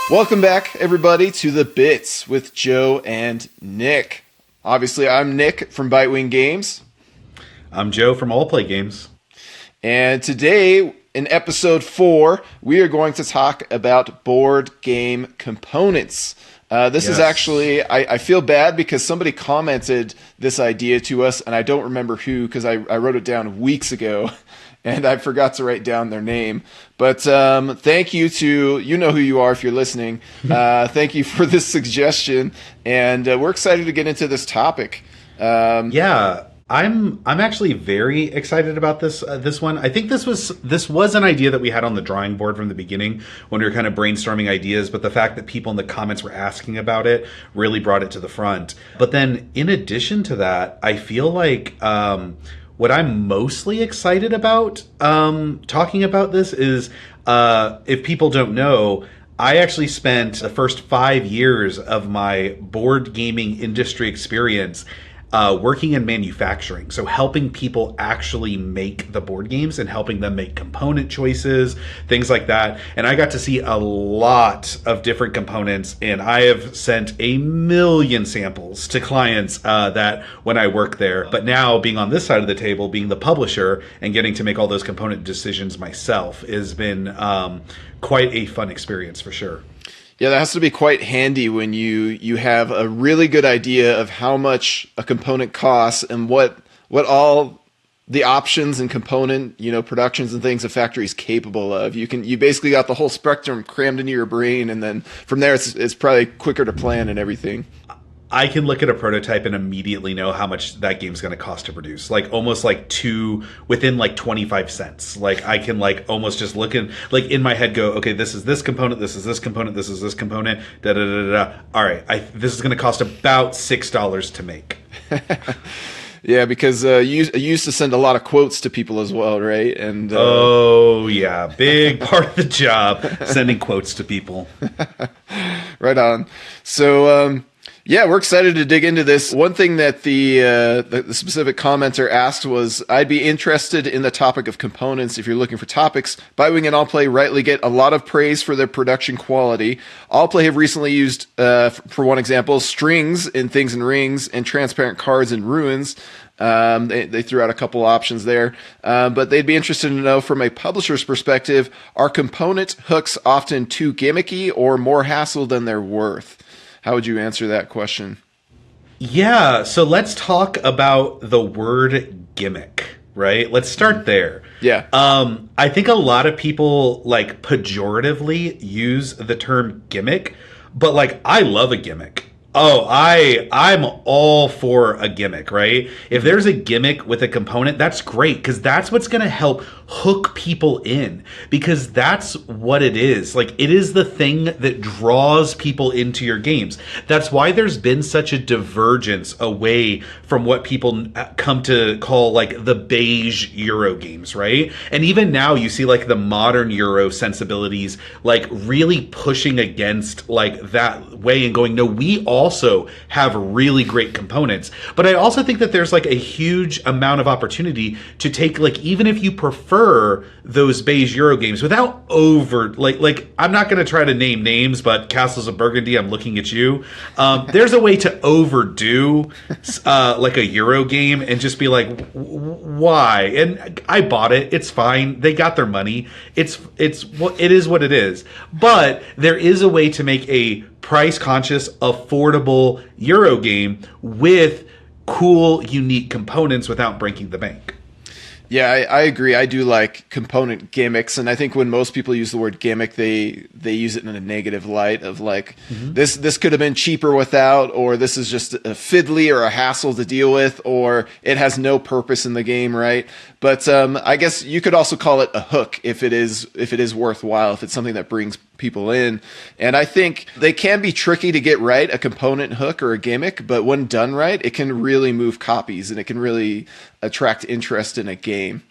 Welcome back, everybody, to The Bits with Joe and Nick. Obviously, I'm Nick from Bitewing Games. I'm Joe from Allplay Games. And today, in episode 4, we are going to talk about board game components. This is actually, I feel bad because somebody commented this idea to us, and I don't remember who because I wrote it down weeks ago. And I forgot to write down their name. But thank you to, you know who you are if you're listening. Thank you for this suggestion. And we're excited to get into this topic. Yeah, I'm actually very excited about this one. I think this was an idea that we had on the drawing board from the beginning when we were kind of brainstorming ideas. But the fact that people in the comments were asking about it really brought it to the front. But then in addition to that, I feel like... what I'm mostly excited about talking about this is, if people don't know, I actually spent the first 5 years of my board gaming industry experience working in manufacturing. So helping people actually make the board games and helping them make component choices, things like that. And I got to see a lot of different components, and I have sent a million samples to clients that when I work there. But now being on this side of the table, being the publisher and getting to make all those component decisions myself has been quite a fun experience for sure. Yeah, that has to be quite handy when you have a really good idea of how much a component costs and what all the options and component, productions and things a factory is capable of. You basically got the whole spectrum crammed into your brain, and then from there it's probably quicker to plan and everything. I can look at a prototype and immediately know how much that game's going to cost to produce. Like almost like within like 25 cents. Like I can like almost just look in my head go, okay, this is this component, this is this component, this is this component, da da da da. All right, this is going to cost about $6 to make. Yeah, because you used to send a lot of quotes to people as well, right? And oh yeah, big part of the job, sending quotes to people. Right on. So. Yeah, we're excited to dig into this. One thing that the specific commenter asked was, I'd be interested in the topic of components if you're looking for topics. Bitewing and Allplay rightly get a lot of praise for their production quality. Allplay have recently used, for one example, strings in Things and Rings and transparent cards in Ruins. They threw out a couple options there, but they'd be interested to know from a publisher's perspective, are component hooks often too gimmicky or more hassle than they're worth? How would you answer that question? Yeah, so let's talk about the word gimmick, right? Let's start there. Yeah. I think a lot of people like pejoratively use the term gimmick, but like I love a gimmick. Oh, I'm all for a gimmick, right? If there's a gimmick with a component, that's great because that's what's going to help hook people in, because that's what it is. Like, it is the thing that draws people into your games. That's why there's been such a divergence away from what people come to call like the beige Euro games, right? And even now you see like the modern Euro sensibilities like really pushing against like that way and going, no, we also have really great components. But I also think that there's like a huge amount of opportunity to take, like, even if you prefer those beige Euro games without over, like I'm not going to try to name names, but Castles of Burgundy, I'm looking at you. There's a way to overdo like a Euro game and just be like, why? And I bought it. It's fine. They got their money. It is what it is. But there is a way to make a price-conscious, affordable Euro game with cool, unique components without breaking the bank. Yeah, I agree. I do like component gimmicks, and I think when most people use the word gimmick, they use it in a negative light of like, this could have been cheaper without, or this is just a fiddly or a hassle to deal with, or it has no purpose in the game, right? But I guess you could also call it a hook if it is worthwhile, if it's something that brings people in. And I think they can be tricky to get right, a component hook or a gimmick, but when done right, it can really move copies and it can really attract interest in a game.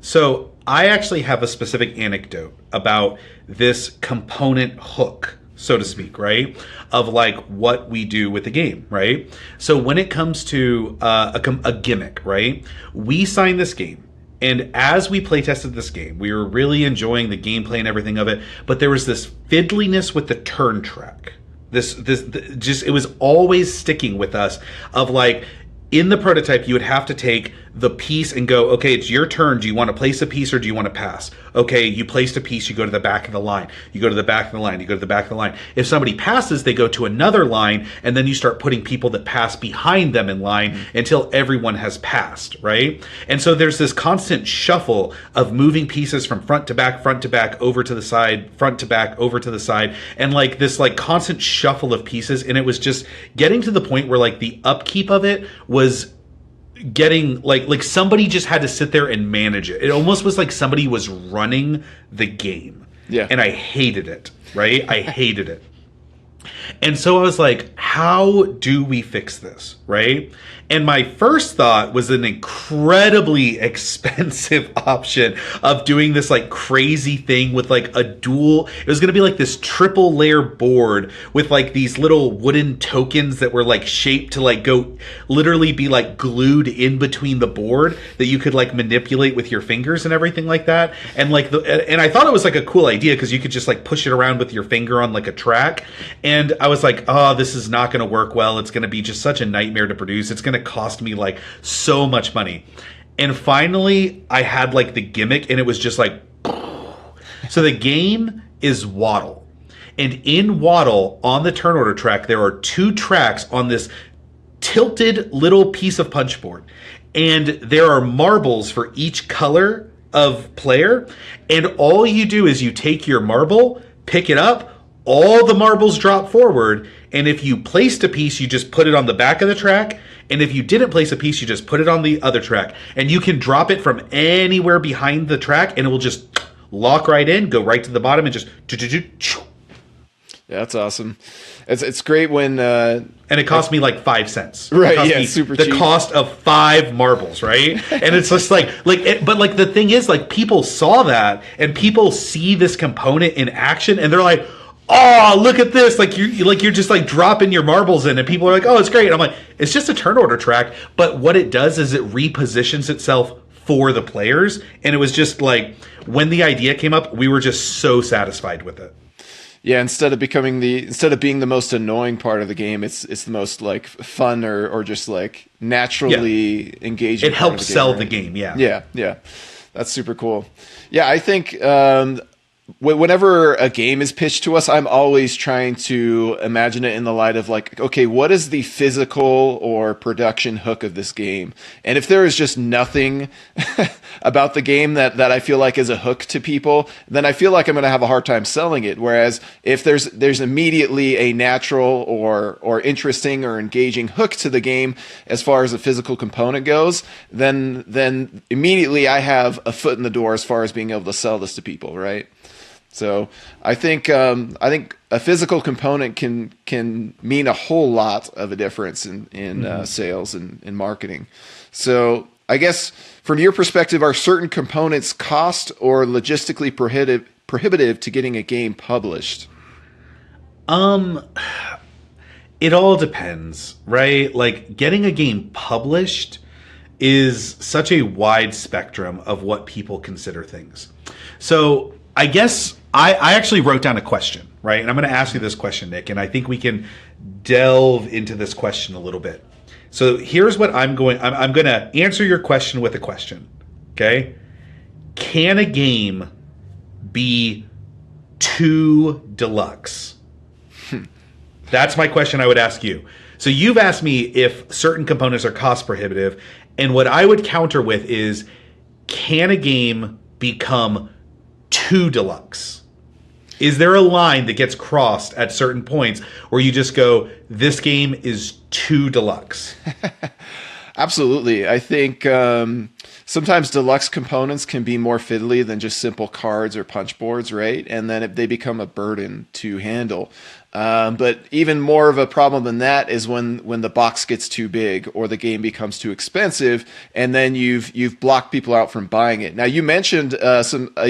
So I actually have a specific anecdote about this component hook, so to speak, right? Of like what we do with the game, right? So when it comes to a gimmick, right? We sign this game And as we play tested this game, we were really enjoying the gameplay and everything of it. But there was this fiddliness with the turn track. It was always sticking with us of like, in the prototype, you would have to take the piece and go, okay, it's your turn. Do you want to place a piece or do you want to pass? Okay, you placed a piece, you go to the back of the line. You go to the back of the line, you go to the back of the line. If somebody passes, they go to another line, and then you start putting people that pass behind them in line until everyone has passed, right? And so there's this constant shuffle of moving pieces from front to back, over to the side, front to back, over to the side, and like this like constant shuffle of pieces. And it was just getting to the point where like the upkeep of it was getting like somebody just had to sit there and manage it. It almost was like somebody was running the game. Yeah. And I hated it, right? I hated it. And so I was like, how do we fix this, right? And my first thought was an incredibly expensive option of doing this like crazy thing with like a dual. It was going to be like this triple layer board with like these little wooden tokens that were like shaped to like go literally be like glued in between the board that you could like manipulate with your fingers and everything like that. And like and I thought it was like a cool idea because you could just like push it around with your finger on like a track. And I was like, oh, this is not going to work well. It's going to be just such a nightmare to produce. It's going to cost me like so much money. And finally I had like the gimmick, and it was just like, so the game is Waddle. And in Waddle, on the turn order track, there are 2 tracks on this tilted little piece of punch board. And there are marbles for each color of player. And all you do is you take your marble, pick it up, all the marbles drop forward, and if you placed a piece, you just put it on the back of the track, and if you didn't place a piece, you just put it on the other track. And you can drop it from anywhere behind the track, and it will just lock right in, go right to the bottom, and just... Yeah, that's awesome. It's great when... and it cost me like 5 cents. Right, yeah, super cheap. The cost of 5 marbles, right? And it's just but like the thing is, like, people saw that, and people see this component in action, and they're like, oh, look at this. Like you're just like dropping your marbles in, and people are like, oh, it's great. And I'm like, it's just a turn order track. But what it does is it repositions itself for the players. And it was just like, when the idea came up, we were just so satisfied with it. Yeah, instead of being the most annoying part of the game, it's the most like fun or just like naturally engaging. It helps sell the game, yeah. Yeah. That's super cool. Yeah, I think whenever a game is pitched to us, I'm always trying to imagine it in the light of like, okay, what is the physical or production hook of this game? And if there is just nothing about the game that I feel like is a hook to people, then I feel like I'm going to have a hard time selling it. Whereas if there's immediately a natural or interesting or engaging hook to the game as far as the physical component goes, then immediately I have a foot in the door as far as being able to sell this to people, right? So I think a physical component can mean a whole lot of a difference in sales and in marketing. So I guess from your perspective, are certain components cost or logistically prohibitive to getting a game published? It all depends, right? Like, getting a game published is such a wide spectrum of what people consider things. So I guess I actually wrote down a question, right? And I'm going to ask you this question, Nick, and I think we can delve into this question a little bit. So here's what I'm going to answer your question with a question, okay? Can a game be too deluxe? That's my question I would ask you. So you've asked me if certain components are cost prohibitive, and what I would counter with is, can a game become too deluxe? Is there a line that gets crossed at certain points where you just go, this game is too deluxe? Absolutely. I think sometimes deluxe components can be more fiddly than just simple cards or punch boards, right? And then they become a burden to handle. But even more of a problem than that is when the box gets too big or the game becomes too expensive, and then you've blocked people out from buying it. Now, you mentioned a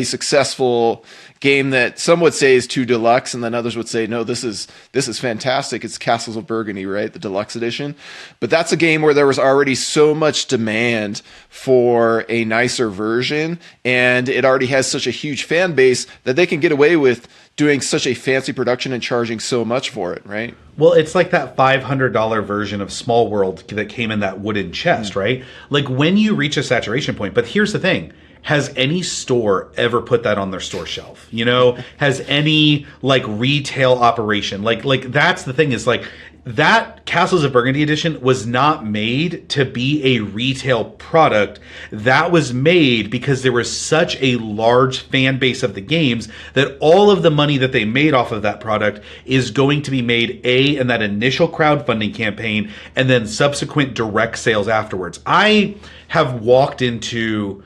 successful game that some would say is too deluxe, and then others would say, no, this is fantastic. It's Castles of Burgundy, right? The deluxe edition. But that's a game where there was already so much demand for a nicer version, and it already has such a huge fan base that they can get away with doing such a fancy production and charging so much for it, right? Well, it's like that $500 version of Small World that came in that wooden chest, right? Like when you reach a saturation point, but here's the thing. Has any store ever put that on their store shelf? You know, has any like retail operation, like that's the thing, is like that Castles of Burgundy edition was not made to be a retail product. That was made because there was such a large fan base of the games that all of the money that they made off of that product is going to be made in that initial crowdfunding campaign and then subsequent direct sales afterwards. I have walked into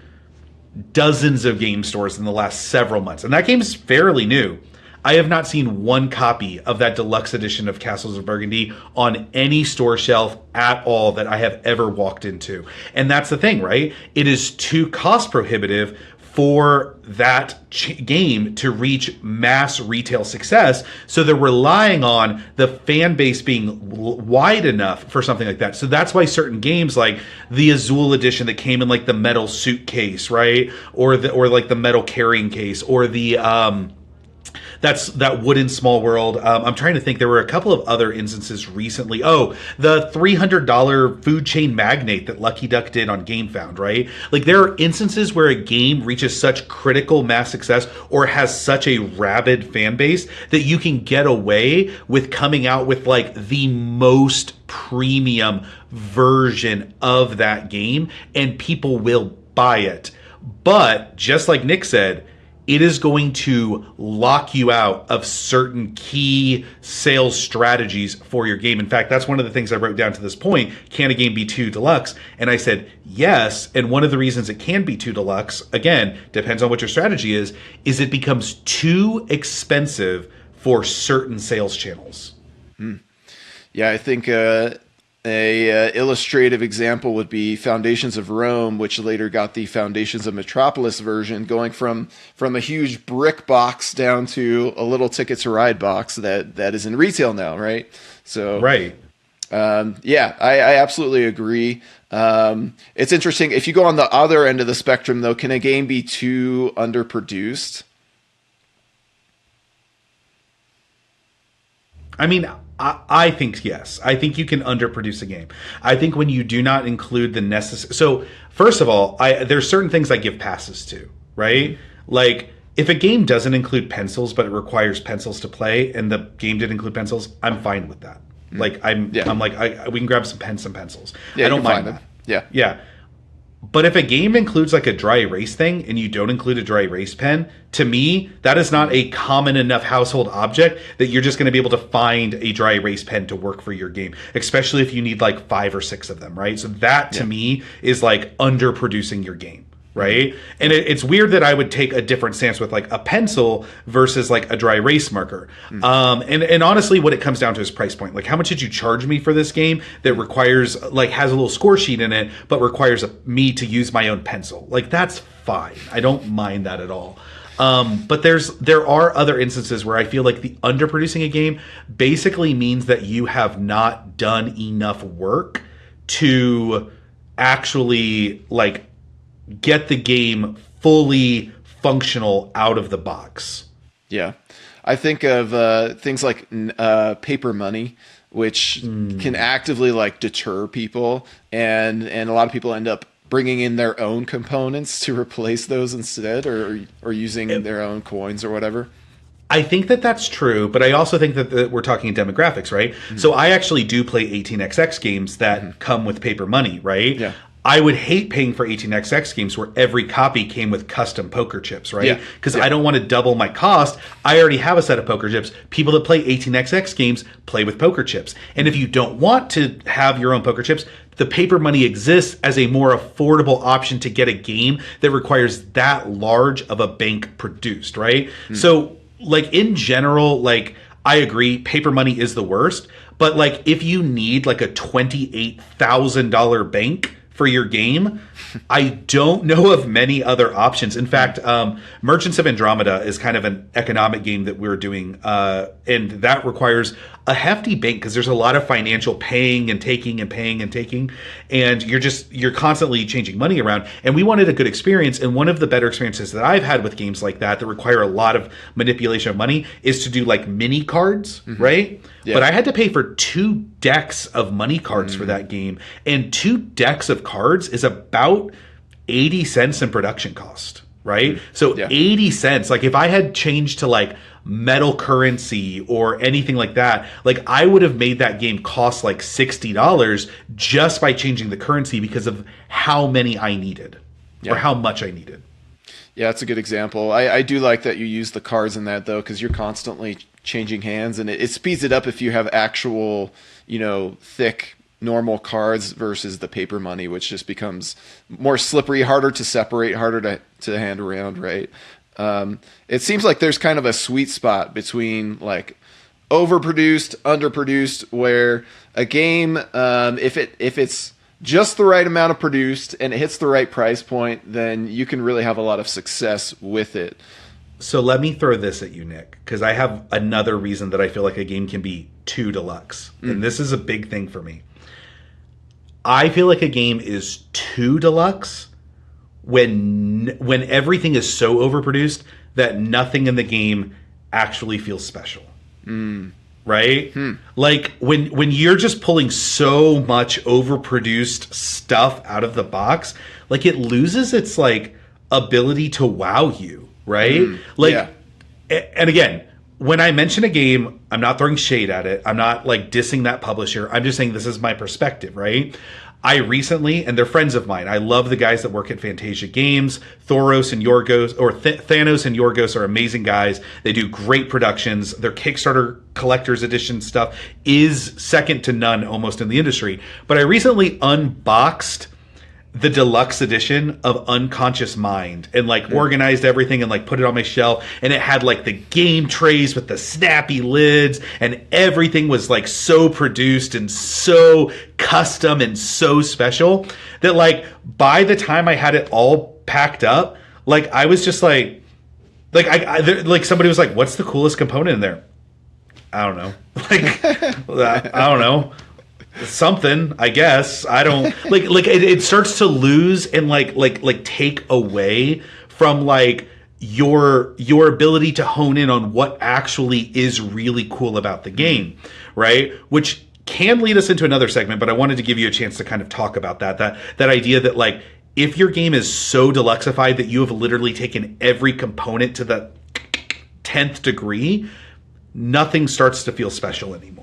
dozens of game stores in the last several months, and that game is fairly new. I have not seen one copy of that deluxe edition of Castles of Burgundy on any store shelf at all that I have ever walked into. And that's the thing, right? It is too cost prohibitive for that game to reach mass retail success. So they're relying on the fan base being wide enough for something like that. So that's why certain games like the Azul edition that came in like the metal suitcase, right? Or like the metal carrying case, or the that wooden Small World. I'm trying to think. There were a couple of other instances recently. Oh, the $300 food chain magnate that Lucky Duck did on GameFound, right? Like there are instances where a game reaches such critical mass success or has such a rabid fan base that you can get away with coming out with like the most premium version of that game and people will buy it. But just like Nick said, it is going to lock you out of certain key sales strategies for your game. In fact, that's one of the things I wrote down to this point. Can a game be too deluxe? And I said, yes. And one of the reasons it can be too deluxe, again, depends on what your strategy is it becomes too expensive for certain sales channels. Yeah, I think a illustrative example would be Foundations of Rome, which later got the Foundations of Metropolis version, going from a huge brick box down to a little Ticket to Ride box that is in retail now, right? So right. Yeah, I absolutely agree. It's interesting. If you go on the other end of the spectrum, though, can a game be too underproduced? I mean, I think yes. I think you can underproduce a game. I think when you do not include the necessary... So, first of all, there's certain things I give passes to, right? Like, if a game doesn't include pencils, but it requires pencils to play, and the game did include pencils, I'm fine with that. Like, I'm like, we can grab some pens and pencils. Yeah, I don't mind that. Yeah. But if a game includes like a dry erase thing and you don't include a dry erase pen, to me, that is not a common enough household object that you're just going to be able to find a dry erase pen to work for your game, especially if you need like 5 or 6 of them, right? So that to me is like underproducing your game. Right. And it's weird that I would take a different stance with like a pencil versus like a dry erase marker. And honestly, what it comes down to is price point. Like, how much did you charge me for this game that requires like has a little score sheet in it, but requires me to use my own pencil? Like, that's fine. I don't mind that at all. But there are other instances where I feel like the underproducing a game basically means that you have not done enough work to actually like get the game fully functional out of the box. Yeah. I think of things like paper money, which can actively like deter people, and a lot of people end up bringing in their own components to replace those instead, or using their own coins or whatever. I think that that's true, but I also think that we're talking demographics, right? So I actually do play 18xx games that come with paper money, right? Yeah. I would hate paying for 18xx games where every copy came with custom poker chips, right? Because I don't want to double my cost. I already have a set of poker chips. People that play 18xx games play with poker chips. And if you don't want to have your own poker chips, the paper money exists as a more affordable option to get a game that requires that large of a bank produced, right? So, like, in general, like, I agree, paper money is the worst. But like, if you need like a $28,000 bank for your game, I don't know of many other options. In fact, Merchants of Andromeda is kind of an economic game that we're doing, and that requires a hefty bank because there's a lot of financial paying and taking and paying and taking, and you're constantly changing money around. And we wanted a good experience, and one of the better experiences that I've had with games like that require a lot of manipulation of money is to do like mini cards, right? Yeah. But I had to pay for 2 decks of money cards for that game, and 2 decks of cards is about 80 cents in production cost, right? So 80 cents, like if I had changed to like metal currency or anything like that, like I would have made that game cost like $60 just by changing the currency because of how many I needed or how much I needed. Yeah, that's a good example. I do like that you use the cards in that, though, because you're constantly changing hands, and it speeds it up if you have actual, thick, normal cards versus the paper money, which just becomes more slippery, harder to separate, harder to hand around, right? It seems like there's kind of a sweet spot between, like, overproduced, underproduced, where a game, if it's just the right amount of produced and it hits the right price point, then you can really have a lot of success with it. So let me throw this at you, Nick, because I have another reason that I feel like a game can be too deluxe. And this is a big thing for me. I feel like a game is too deluxe when everything is so overproduced that nothing in the game actually feels special. Right? Like when you're just pulling so much overproduced stuff out of the box, like it loses its like ability to wow you, right? And again, when I mention a game, I'm not throwing shade at it. I'm not like dissing that publisher. I'm just saying this is my perspective, right? I recently, and they're friends of mine, I love the guys that work at Fantasia Games. Thanos and Yorgos are amazing guys. They do great productions. Their Kickstarter collector's edition stuff is second to none almost in the industry. But I recently unboxed the deluxe edition of Unconscious Mind and like organized everything and like put it on my shelf, and it had like the game trays with the snappy lids, and everything was like so produced and so custom and so special that like by the time I had it all packed up, like I was just like like somebody was like, what's the coolest component in there? I don't know. Like I don't know. Something, I guess. I don't like it starts to lose and like take away from like your ability to hone in on what actually is really cool about the game, right? Which can lead us into another segment, but I wanted to give you a chance to kind of talk about that idea that like if your game is so deluxified that you have literally taken every component to the 10th degree, nothing starts to feel special anymore.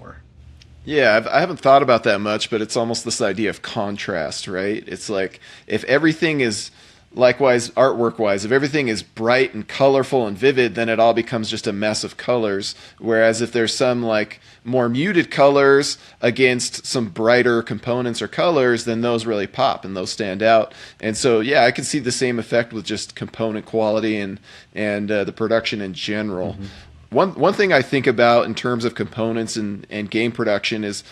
Yeah, I haven't thought about that much, but it's almost this idea of contrast, right? It's like if everything is, likewise, artwork-wise, if everything is bright and colorful and vivid, then it all becomes just a mess of colors. Whereas if there's some like more muted colors against some brighter components or colors, then those really pop and those stand out. And so, yeah, I can see the same effect with just component quality and the production in general. One thing I think about in terms of components and game production is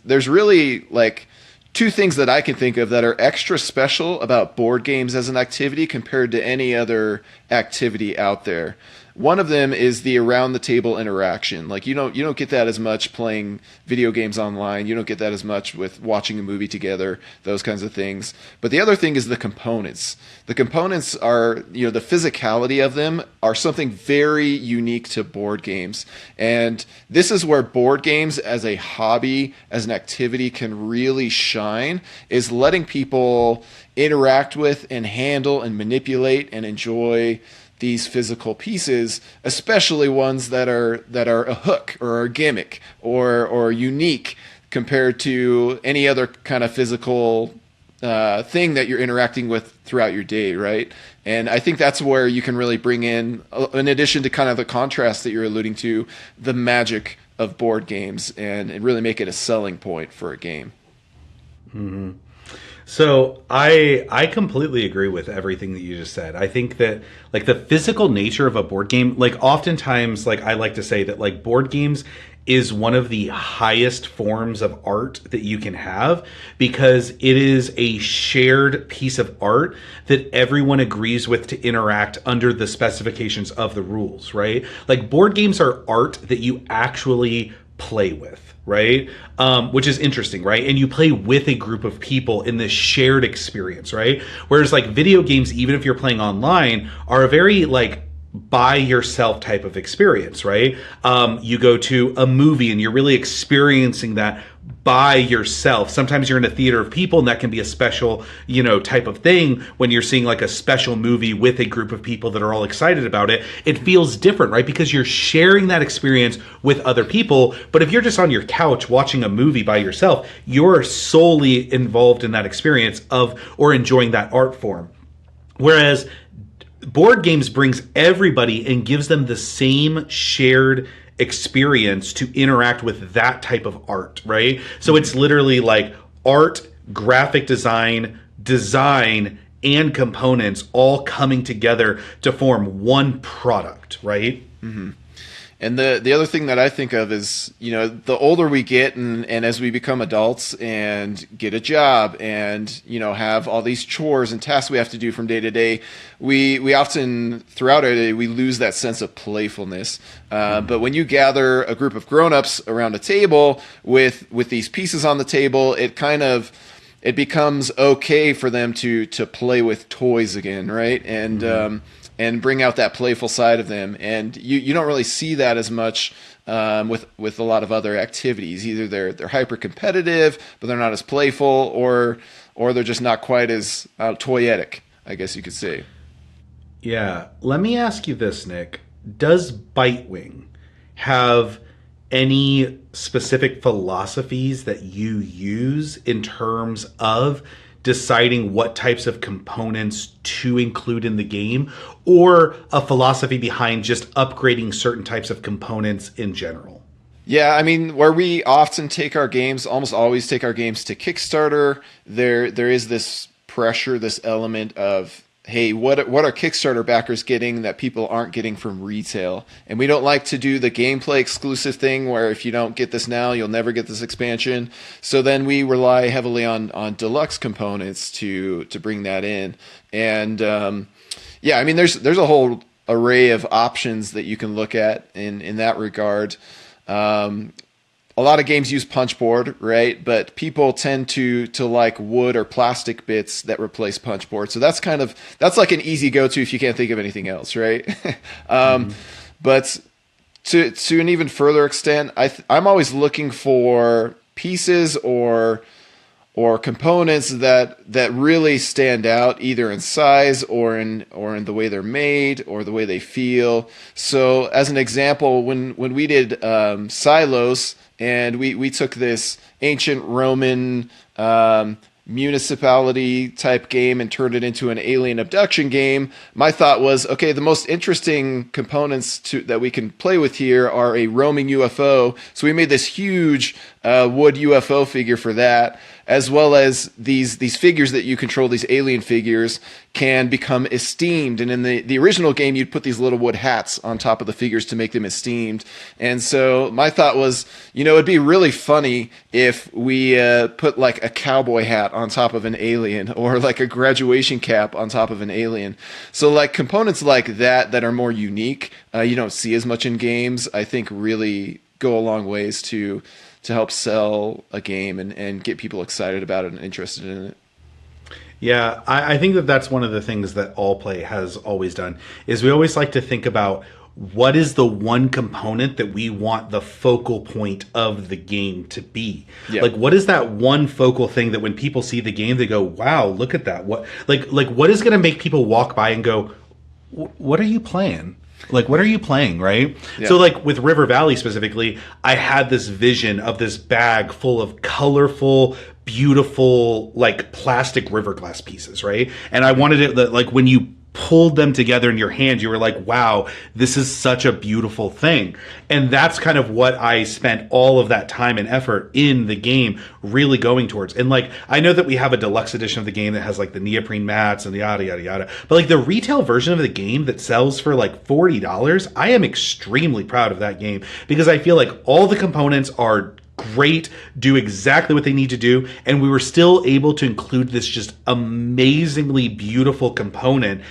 there's really like 2 things that I can think of that are extra special about board games as an activity compared to any other activity out there. One of them is the around the table interaction. Like you don't get that as much playing video games online. You don't get that as much with watching a movie together, those kinds of things. But the other thing is the components. The components are, the physicality of them are something very unique to board games. And this is where board games as a hobby, as an activity can really shine, is letting people interact with and handle and manipulate and enjoy these physical pieces, especially ones that are a hook or a gimmick or unique compared to any other kind of physical thing that you're interacting with throughout your day, right? And I think that's where you can really bring in addition to kind of the contrast that you're alluding to, the magic of board games and really make it a selling point for a game. So I completely agree with everything that you just said. I think that like the physical nature of a board game, like oftentimes like I like to say that like board games is one of the highest forms of art that you can have because it is a shared piece of art that everyone agrees with to interact under the specifications of the rules, right? Like board games are art that you actually play with, right? Which is interesting, right? And you play with a group of people in this shared experience, right? Whereas like video games, even if you're playing online, are a very like by yourself type of experience, right? You go to a movie and you're really experiencing that by yourself. Sometimes you're in a theater of people and that can be a special, you know, type of thing when you're seeing like a special movie with a group of people that are all excited about it. It feels different, right? Because you're sharing that experience with other people. But if you're just on your couch watching a movie by yourself, you're solely involved in that experience of or enjoying that art form. Whereas board games brings everybody and gives them the same shared experience to interact with that type of art, right? So it's literally like art, graphic design, and components all coming together to form one product, right? Mm-hmm. And the other thing that I think of is, you know, the older we get and as we become adults and get a job and, you know, have all these chores and tasks we have to do from day to day, we often, throughout our day, we lose that sense of playfulness. But when you gather a group of grown-ups around a table with these pieces on the table, it becomes okay for them to play with toys again, right? And bring out that playful side of them. And you don't really see that as much with a lot of other activities. Either they're hyper competitive, but they're not as playful, or they're just not quite as toyetic, I guess you could say. Yeah. Let me ask you this, Nick. Does Bitewing have any specific philosophies that you use in terms of deciding what types of components to include in the game, or a philosophy behind just upgrading certain types of components in general? Yeah, I mean, where we often take our games, almost always take our games to Kickstarter, there is this pressure, this element of, hey, what are Kickstarter backers getting that people aren't getting from retail? And we don't like to do the gameplay exclusive thing where if you don't get this now, you'll never get this expansion. So then we rely heavily on deluxe components to bring that in. And yeah, I mean, there's a whole array of options that you can look at in that regard. A lot of games use punchboard, right? But people tend to like wood or plastic bits that replace punchboard. So that's like an easy go-to if you can't think of anything else, right? But to an even further extent, I'm always looking for pieces or components that really stand out, either in size or in the way they're made or the way they feel. So as an example, when we did Silos, and we took this ancient Roman municipality type game and turned it into an alien abduction game, my thought was, okay, the most interesting components that we can play with here are a roaming UFO. So we made this huge wood UFO figure for that, as well as these figures that you control, these alien figures, can become esteemed. And in the original game, you'd put these little wood hats on top of the figures to make them esteemed. And so my thought was, you know, it'd be really funny if we put like a cowboy hat on top of an alien, or like a graduation cap on top of an alien. So like components like that are more unique, you don't see as much in games, I think really go a long ways to help sell a game and get people excited about it and interested in it. Yeah, I think that's one of the things that Allplay has always done, is we always like to think about what is the one component that we want the focal point of the game to be. Yeah. Like, what is that one focal thing that when people see the game, they go, wow, look at that. What what is going to make people walk by and go, what are you playing? Like, what are you playing, right? Yeah. So, like, with River Valley specifically, I had this vision of this bag full of colorful, beautiful, like, plastic river glass pieces, right? And I wanted it that, like, when you pulled them together in your hand, you were like, wow, this is such a beautiful thing. And that's kind of what I spent all of that time and effort in the game really going towards. And like, I know that we have a deluxe edition of the game that has like the neoprene mats and the yada, yada, yada. But like the retail version of the game that sells for like $40, I am extremely proud of that game because I feel like all the components are great, do exactly what they need to do, and we were still able to include this just amazingly beautiful component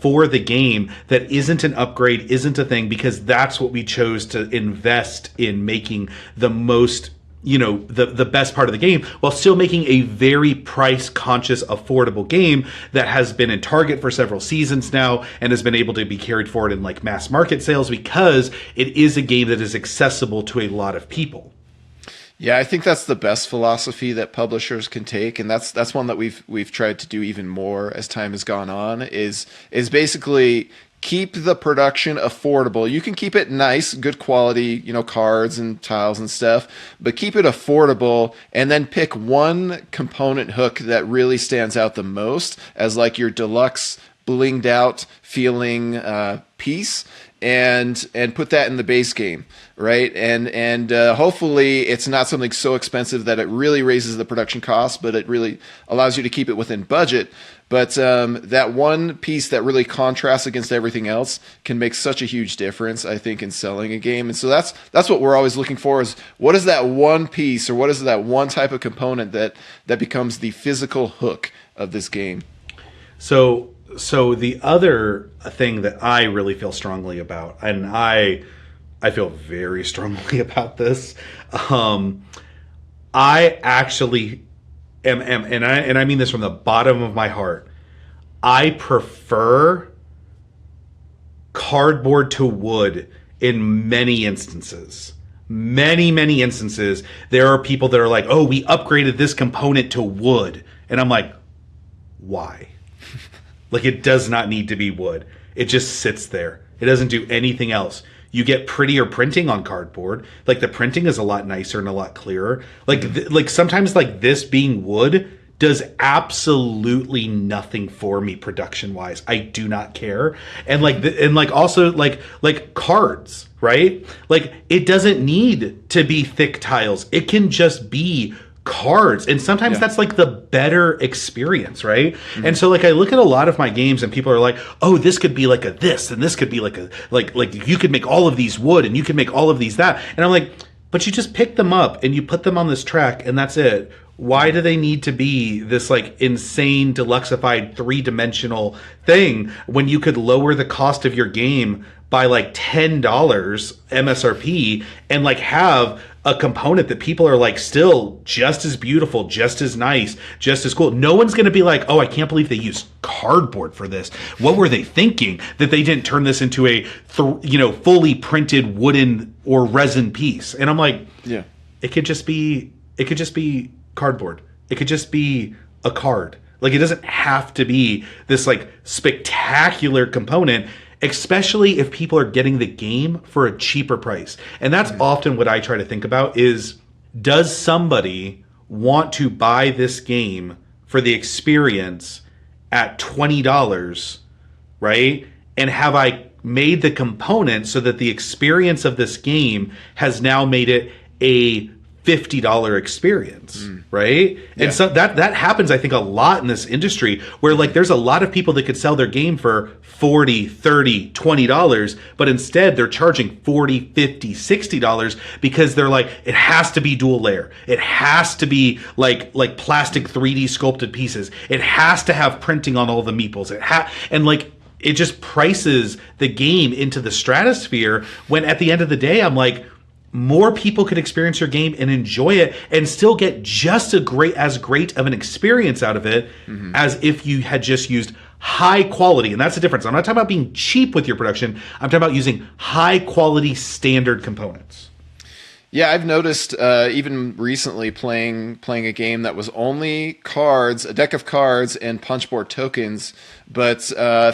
for the game that isn't an upgrade, isn't a thing, because that's what we chose to invest in making the most, you know, the best part of the game, while still making a very price conscious, affordable game that has been in Target for several seasons now and has been able to be carried forward in like mass market sales because it is a game that is accessible to a lot of people. Yeah, I think that's the best philosophy that publishers can take, and that's one that we've tried to do even more as time has gone on. Is basically keep the production affordable. You can keep it nice, good quality, you know, cards and tiles and stuff, but keep it affordable, and then pick one component hook that really stands out the most as like your deluxe blinged out feeling piece. And put that in the base game, right? And hopefully it's not something so expensive that it really raises the production cost, but it really allows you to keep it within budget. But that one piece that really contrasts against everything else can make such a huge difference, I think, in selling a game. And so that's what we're always looking for, is what is that one piece, or what is that one type of component that becomes the physical hook of this game. So the other thing that I really feel strongly about, and I feel very strongly about this, I actually am and I mean this from the bottom of my heart, I prefer cardboard to wood in many instances. Many instances, there are people that are like, oh, we upgraded this component to wood. And I'm like, why? Like, it does not need to be wood. It just sits there. It doesn't do anything else. You get prettier printing on cardboard. Like, the printing is a lot nicer and a lot clearer. Like sometimes like this being wood does absolutely nothing for me production wise. I do not care. And also cards, right? Like, it doesn't need to be thick tiles. It can just be cards, and sometimes that's like the better experience, right? Mm-hmm. And so like I look at a lot of my games and people are like, oh, this could be like a this, and this could be like a like you could make all of these wood and you could make all of these that. And I'm like, but you just pick them up and you put them on this track and that's it. Why do they need to be this like insane deluxified 3-dimensional thing when you could lower the cost of your game by like $10 MSRP and like have a component that people are like still just as beautiful, just as nice, just as cool? No one's going to be like, oh, I can't believe they used cardboard for this. What were they thinking that they didn't turn this into a fully printed wooden or resin piece? And I'm like, yeah, it could just be cardboard. It could just be a card. Like, it doesn't have to be this like spectacular component, especially if people are getting the game for a cheaper price. And that's often what I try to think about is, does somebody want to buy this game for the experience at $20, right? And have I made the component so that the experience of this game has now made it a $50 experience, right? Yeah. And so that happens, I think, a lot in this industry, where like there's a lot of people that could sell their game for $40, $30, $20, but instead they're charging $40, $50, $60 because they're like, it has to be dual layer. It has to be like plastic 3D sculpted pieces. It has to have printing on all the meeples. It just prices the game into the stratosphere, when at the end of the day, I'm like, more people could experience your game and enjoy it and still get just as great of an experience out of it as if you had just used high quality. And that's the difference. I'm not talking about being cheap with your production. I'm talking about using high quality standard components. Yeah, I've noticed even recently playing a game that was only cards, a deck of cards and punchboard tokens, but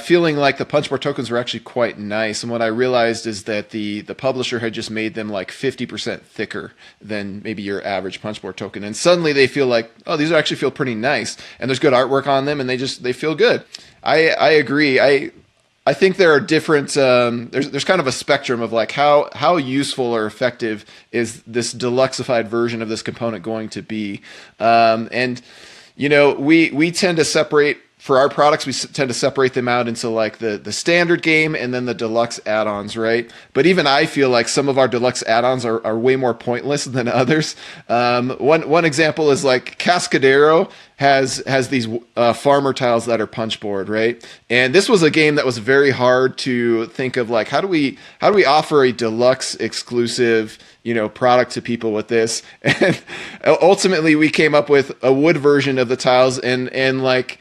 feeling like the punchboard tokens were actually quite nice. And what I realized is that the publisher had just made them like 50% thicker than maybe your average punchboard token. And suddenly they feel like, oh, these actually feel pretty nice. And there's good artwork on them and they feel good. I agree. I think there are different. There's kind of a spectrum of like how useful or effective is this deluxified version of this component going to be, and we tend to separate. For our products, we tend to separate them out into like the standard game and then the deluxe add-ons, right? But even I feel like some of our deluxe add-ons are way more pointless than others. One example is like Cascadero has these farmer tiles that are punchboard, right? And this was a game that was very hard to think of, like how do we offer a deluxe exclusive product to people with this? And ultimately we came up with a wood version of the tiles, and like,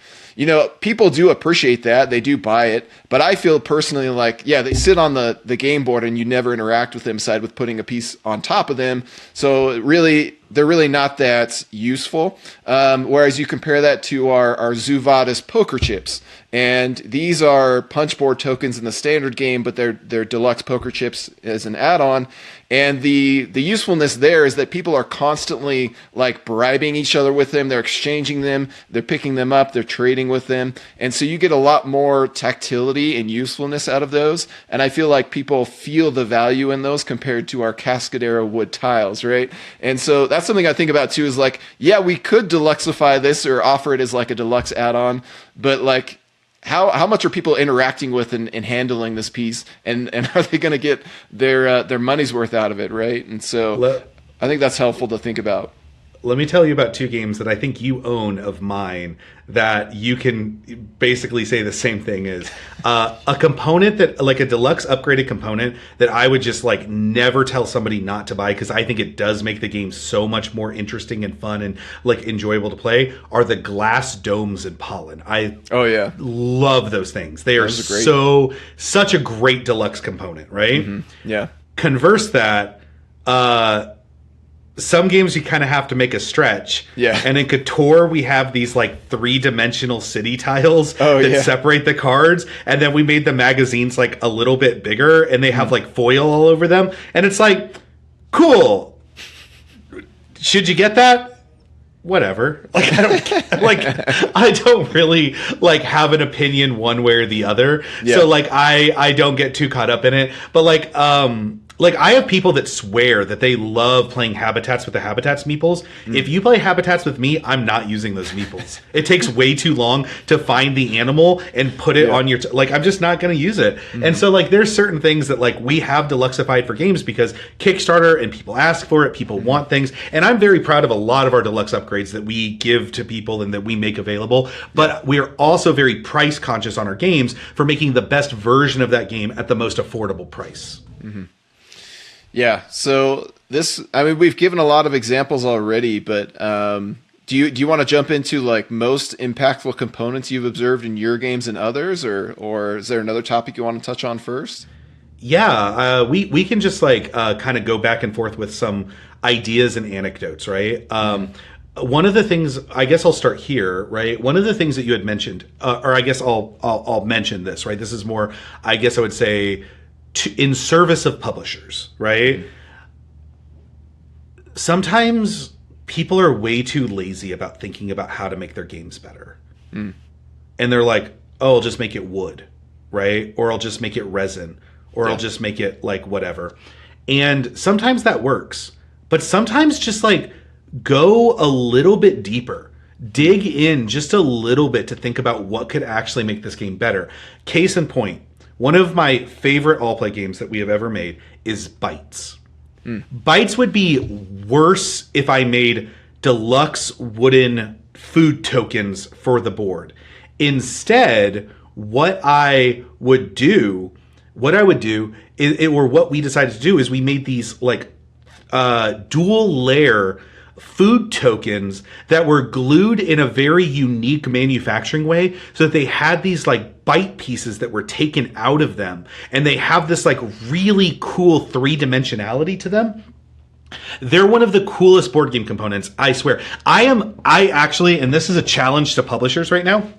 people do appreciate that. They do buy it. But I feel personally like, yeah, they sit on the game board and you never interact with them aside with putting a piece on top of them. So really, they're really not that useful. Whereas you compare that to our Zuvadis poker chips. And these are punchboard tokens in the standard game, but they're deluxe poker chips as an add-on. And the usefulness there is that people are constantly like bribing each other with them. They're exchanging them. They're picking them up. They're trading with them. And so you get a lot more tactility and usefulness out of those. And I feel like people feel the value in those compared to our Cascadero wood tiles, right? And so that's something I think about too, is like, yeah, we could deluxify this or offer it as like a deluxe add-on, but like, how much are people interacting with and handling this piece, and are they going to get their money's worth out of it, right? And so I think that's helpful to think about. Let me tell you about two games that I think you own of mine that you can basically say the same thing is. A component that, like a deluxe upgraded component that I would just like never tell somebody not to buy because I think it does make the game so much more interesting and fun and like enjoyable to play, are the glass domes in pollen. Love those things. They are such a great deluxe component, right? Mm-hmm. Yeah. Converse that, some games you kind of have to make a stretch. Yeah. And in Couture, we have these like 3-dimensional city tiles that separate the cards. And then we made the magazines like a little bit bigger and they have like foil all over them. And it's like, cool. Should you get that? Whatever. Like, I don't really like have an opinion one way or the other. Yeah. So like, I don't get too caught up in it. But like I have people that swear that they love playing Habitats with the Habitats meeples. If you play Habitats with me, I'm not using those meeples. It takes way too long to find the animal and put it on your... I'm just not going to use it. And so, like, there's certain things that, like, we have deluxified for games because Kickstarter and people ask for it, people want things. And I'm very proud of a lot of our deluxe upgrades that we give to people and that we make available. But we're also very price conscious on our games for making the best version of that game at the most affordable price. Mm-hmm. Yeah, so we've given a lot of examples already, but do you want to jump into like most impactful components you've observed in your games and others, or is there another topic you want to touch on first? Yeah, we can just like kind of go back and forth with some ideas and anecdotes, right? One of the things, I guess I'll start here, right? One of the things that you had mentioned, or I guess I'll mention this, right? This is more, I guess I would say, in service of publishers, right? Sometimes people are way too lazy about thinking about how to make their games better. And they're like, oh, I'll just make it wood, right? Or I'll just make it resin, or I'll just make it like whatever. And sometimes that works, but sometimes just like go a little bit deeper. Dig in just a little bit to think about what could actually make this game better. Case in point, one of my favorite Allplay games that we have ever made is Bites. Bites would be worse if I made deluxe wooden food tokens for the board. Instead, what we decided to do is we made these like dual layer food tokens that were glued in a very unique manufacturing way so that they had these like bite pieces that were taken out of them, and they have this like really cool 3-dimensionality to them. They're one of the coolest board game components, I swear. I actually, and this is a challenge to publishers right now,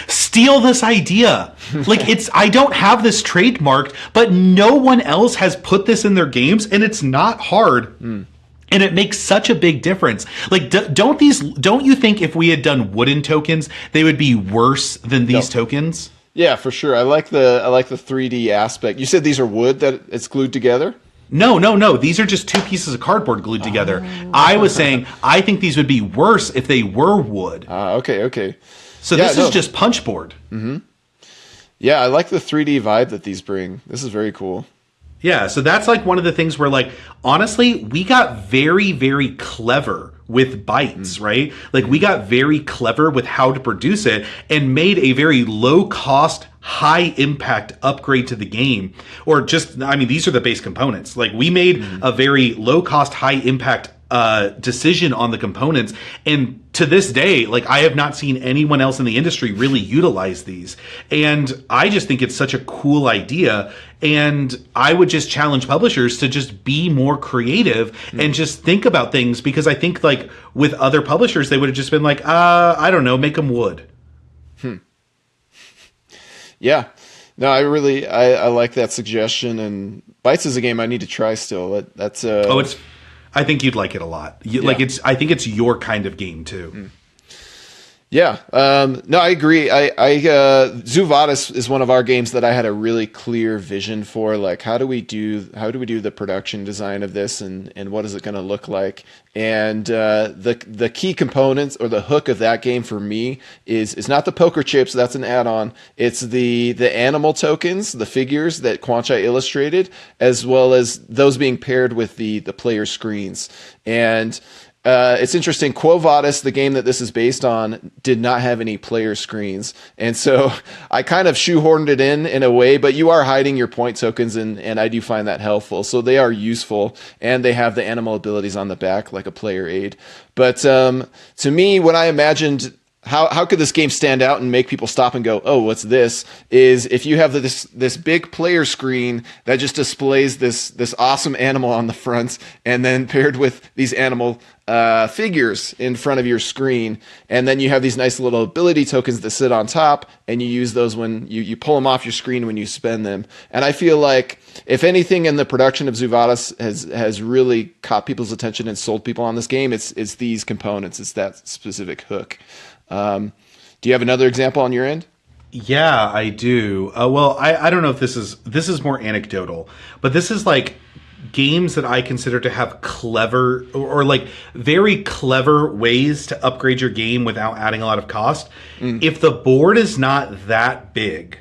steal this idea. Like I don't have this trademarked, but no one else has put this in their games, and it's not hard. And it makes such a big difference. Like, don't you think if we had done wooden tokens, they would be worse than these tokens? Yeah, for sure. I like the 3D aspect. You said these are wood that it's glued together? No. These are just 2 pieces of cardboard glued together. I was saying I think these would be worse if they were wood. Okay. So this is just punchboard. Mm-hmm. Yeah, I like the 3D vibe that these bring. This is very cool. Yeah, so that's like one of the things where, like, honestly, we got very, very clever with bytes, right? Like, we got very clever with how to produce it and made a very low cost, high impact upgrade to the game. Or just, I mean, these are the base components. Like, we made a very low cost, high impact decision on the components. And to this day, like, I have not seen anyone else in the industry really utilize these. And I just think it's such a cool idea. And I would just challenge publishers to just be more creative and just think about things, because I think, like, with other publishers, they would have just been like, I don't know, make them wood. Yeah. No, I like that suggestion, and Bytes is a game I need to try still. That's I think you'd like it a lot. Like, I think it's your kind of game too. Yeah. No, I agree. Zoo Vadis is one of our games that I had a really clear vision for. Like, how do we do the production design of this, and what is it going to look like? And the key components, or the hook of that game for me, is not the poker chips. That's an add-on. It's the animal tokens, the figures that Quanchai illustrated, as well as those being paired with the player screens. And it's interesting. Quo Vadis, the game that this is based on, did not have any player screens. And so I kind of shoehorned it in a way, but you are hiding your point tokens, and I do find that helpful. So they are useful, and they have the animal abilities on the back, like a player aid. But to me, when I imagined how could this game stand out and make people stop and go, oh, what's this? Is if you have this big player screen that just displays this awesome animal on the front, and then paired with these animal figures in front of your screen, and then you have these nice little ability tokens that sit on top, and you use those when you pull them off your screen when you spend them. And I feel like, if anything in the production of Zoo Vadis has really caught people's attention and sold people on this game, it's these components. It's that specific hook. Do you have another example on your end? Yeah, I do. Well, I don't know if this is more anecdotal, but this is like games that I consider to have clever or like very clever ways to upgrade your game without adding a lot of cost. If the board is not that big,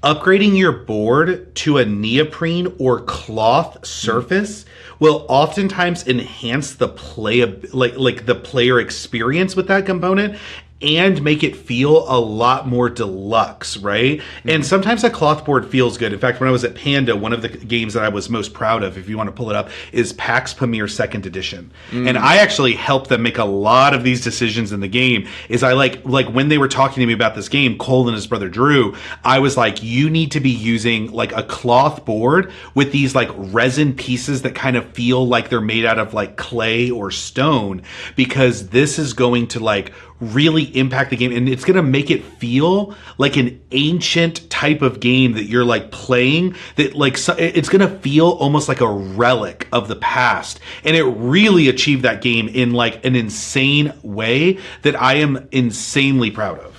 upgrading your board to a neoprene or cloth surface will oftentimes enhance the the player experience with that component, and make it feel a lot more deluxe, right? And sometimes a cloth board feels good. In fact, when I was at Panda, one of the games that I was most proud of, if you want to pull it up, is PAX Premier 2nd Edition. And I actually helped them make a lot of these decisions in the game. Is I like when they were talking to me about this game, Cole and his brother Drew, I was like, you need to be using like a cloth board with these like resin pieces that kind of feel like they're made out of like clay or stone, because this is going to like really impact the game, and it's going to make it feel like an ancient type of game that you're like playing, that like it's going to feel almost like a relic of the past. And it really achieved that game in like an insane way that I am insanely proud of.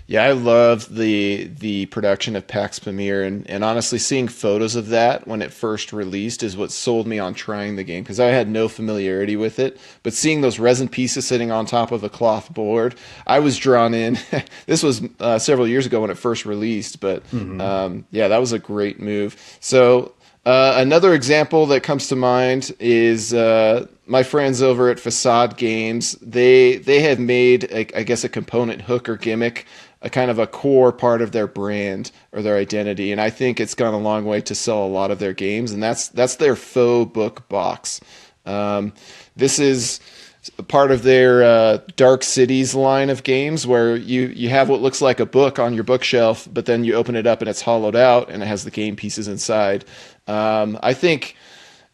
Yeah, I love the production of PAX Premier, and honestly, seeing photos of that when it first released is what sold me on trying the game, because I had no familiarity with it. But seeing those resin pieces sitting on top of a cloth board, I was drawn in. This was several years ago when it first released, but yeah, that was a great move. So another example that comes to mind is my friends over at Facade Games. They have made, I guess, a component hook or gimmick, a kind of a core part of their brand or their identity, and I think it's gone a long way to sell a lot of their games, and that's their faux book box. This is part of their Dark Cities line of games, where you have what looks like a book on your bookshelf, but then you open it up and it's hollowed out and it has the game pieces inside. I think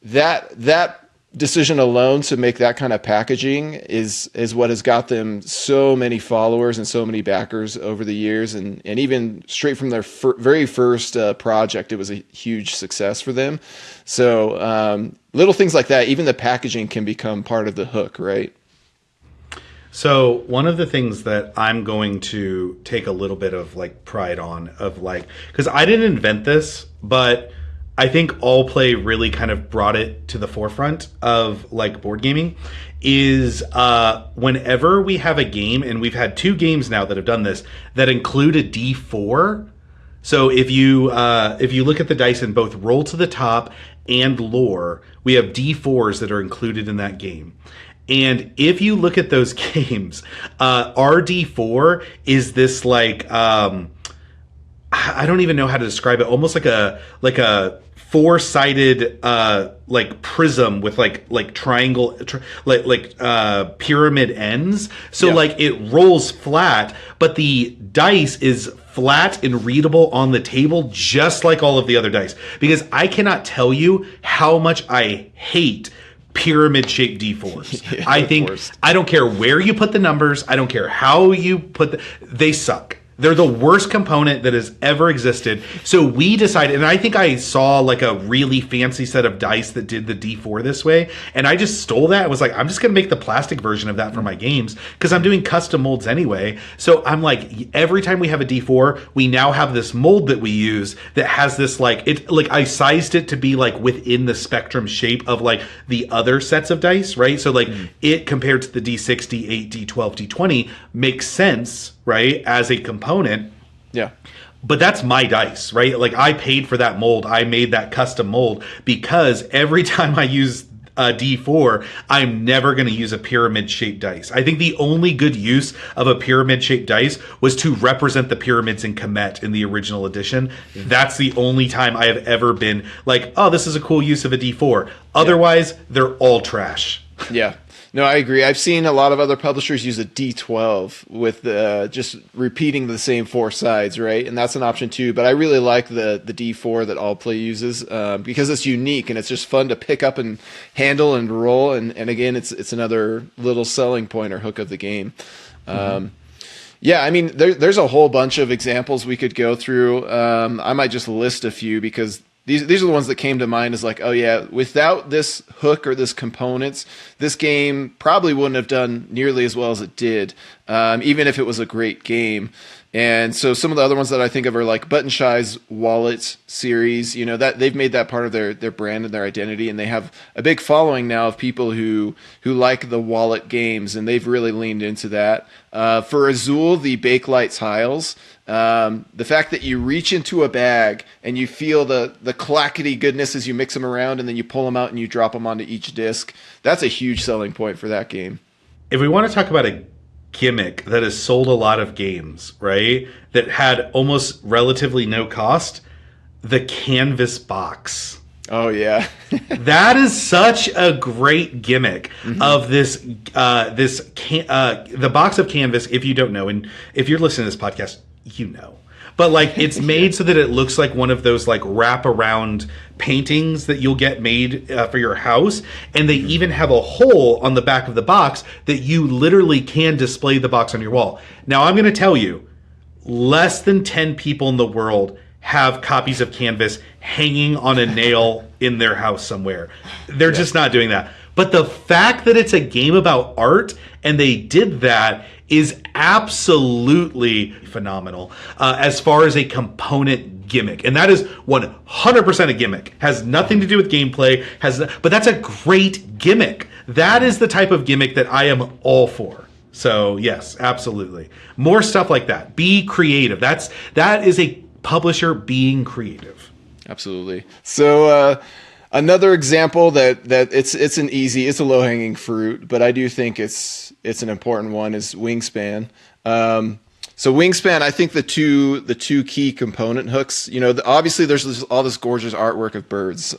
that decision alone to make that kind of packaging is what has got them so many followers and so many backers over the years, and even straight from their very first project, it was a huge success for them. So little things like that, even the packaging can become part of the hook, right? So one of the things that I'm going to take a little bit of like pride on, of like, because I didn't invent this, but I think Allplay really kind of brought it to the forefront of like board gaming, is whenever we have a game, and we've had 2 games now that have done this, that include a D4. So if you look at the dice in both Roll to the Top and Lore, we have D4s that are included in that game. And if you look at those games, our D4 is this like I don't even know how to describe it. Almost like a 4-sided like prism with like triangle, pyramid ends. So yeah. like it rolls flat, but the dice is flat and readable on the table, just like all of the other dice. Because I cannot tell you how much I hate pyramid-shaped D4s. Yeah, I think, I don't care where you put the numbers, I don't care how you put they suck. They're the worst component that has ever existed. So we decided, and I think I saw like a really fancy set of dice that did the D4 this way, and I just stole that. I was like, I'm just going to make the plastic version of that for my games, because I'm doing custom molds anyway. So I'm like, every time we have a D4, we now have this mold that we use that has this like, I sized it to be like within the spectrum shape of like the other sets of dice, right? So like it compared to the D6, D8, D12, D20 makes sense, right, as a component. Yeah. But that's my dice, right? Like I paid for that mold. I made that custom mold, because every time I use a D4, I'm never going to use a pyramid-shaped dice. I think the only good use of a pyramid-shaped dice was to represent the pyramids in Kemet in the original edition. That's the only time I have ever been like, oh, this is a cool use of a D4. Otherwise, they're all trash. Yeah. No, I agree. I've seen a lot of other publishers use a D12 with just repeating the same 4 sides, right? And that's an option too. But I really like the D4 that Allplay uses because it's unique and it's just fun to pick up and handle and roll. And again, it's another little selling point or hook of the game. Yeah, I mean, there's a whole bunch of examples we could go through. I might just list a few because these are the ones that came to mind as like, oh yeah, without this hook or this components, this game probably wouldn't have done nearly as well as it did, even if it was a great game. And so some of the other ones that I think of are like Button Shy's Wallet series, you know, that they've made that part of their brand and their identity, and they have a big following now of people who like the wallet games, and they've really leaned into that. For Azul, the Bakelite tiles, the fact that you reach into a bag and you feel the clackety goodness as you mix them around, and then you pull them out and you drop them onto each disc, that's a huge selling point for that game. If we want to talk about a gimmick that has sold a lot of games, right, that had almost relatively no cost, the canvas box. Oh yeah. That is such a great gimmick of this the box of canvas. If you don't know, and if you're listening to this podcast, you know, but like it's made so that it looks like one of those like wraparound paintings that you'll get made for your house, and they even have a hole on the back of the box that you literally can display the box on your wall. Now I'm going to tell you, less than 10 people in the world have copies of Canvas hanging on a nail in their house somewhere. They're just not doing that. But the fact that it's a game about art and they did that is absolutely phenomenal as far as a component gimmick. And that is 100% a gimmick. Has nothing to do with gameplay, but that's a great gimmick. That is the type of gimmick that I am all for. So yes, absolutely. More stuff like that. Be creative. That is a publisher being creative. Absolutely. So another example that it's a low-hanging fruit, but I do think it's an important one is Wingspan. So Wingspan, I think the two key component hooks, you know, obviously there's all this gorgeous artwork of birds,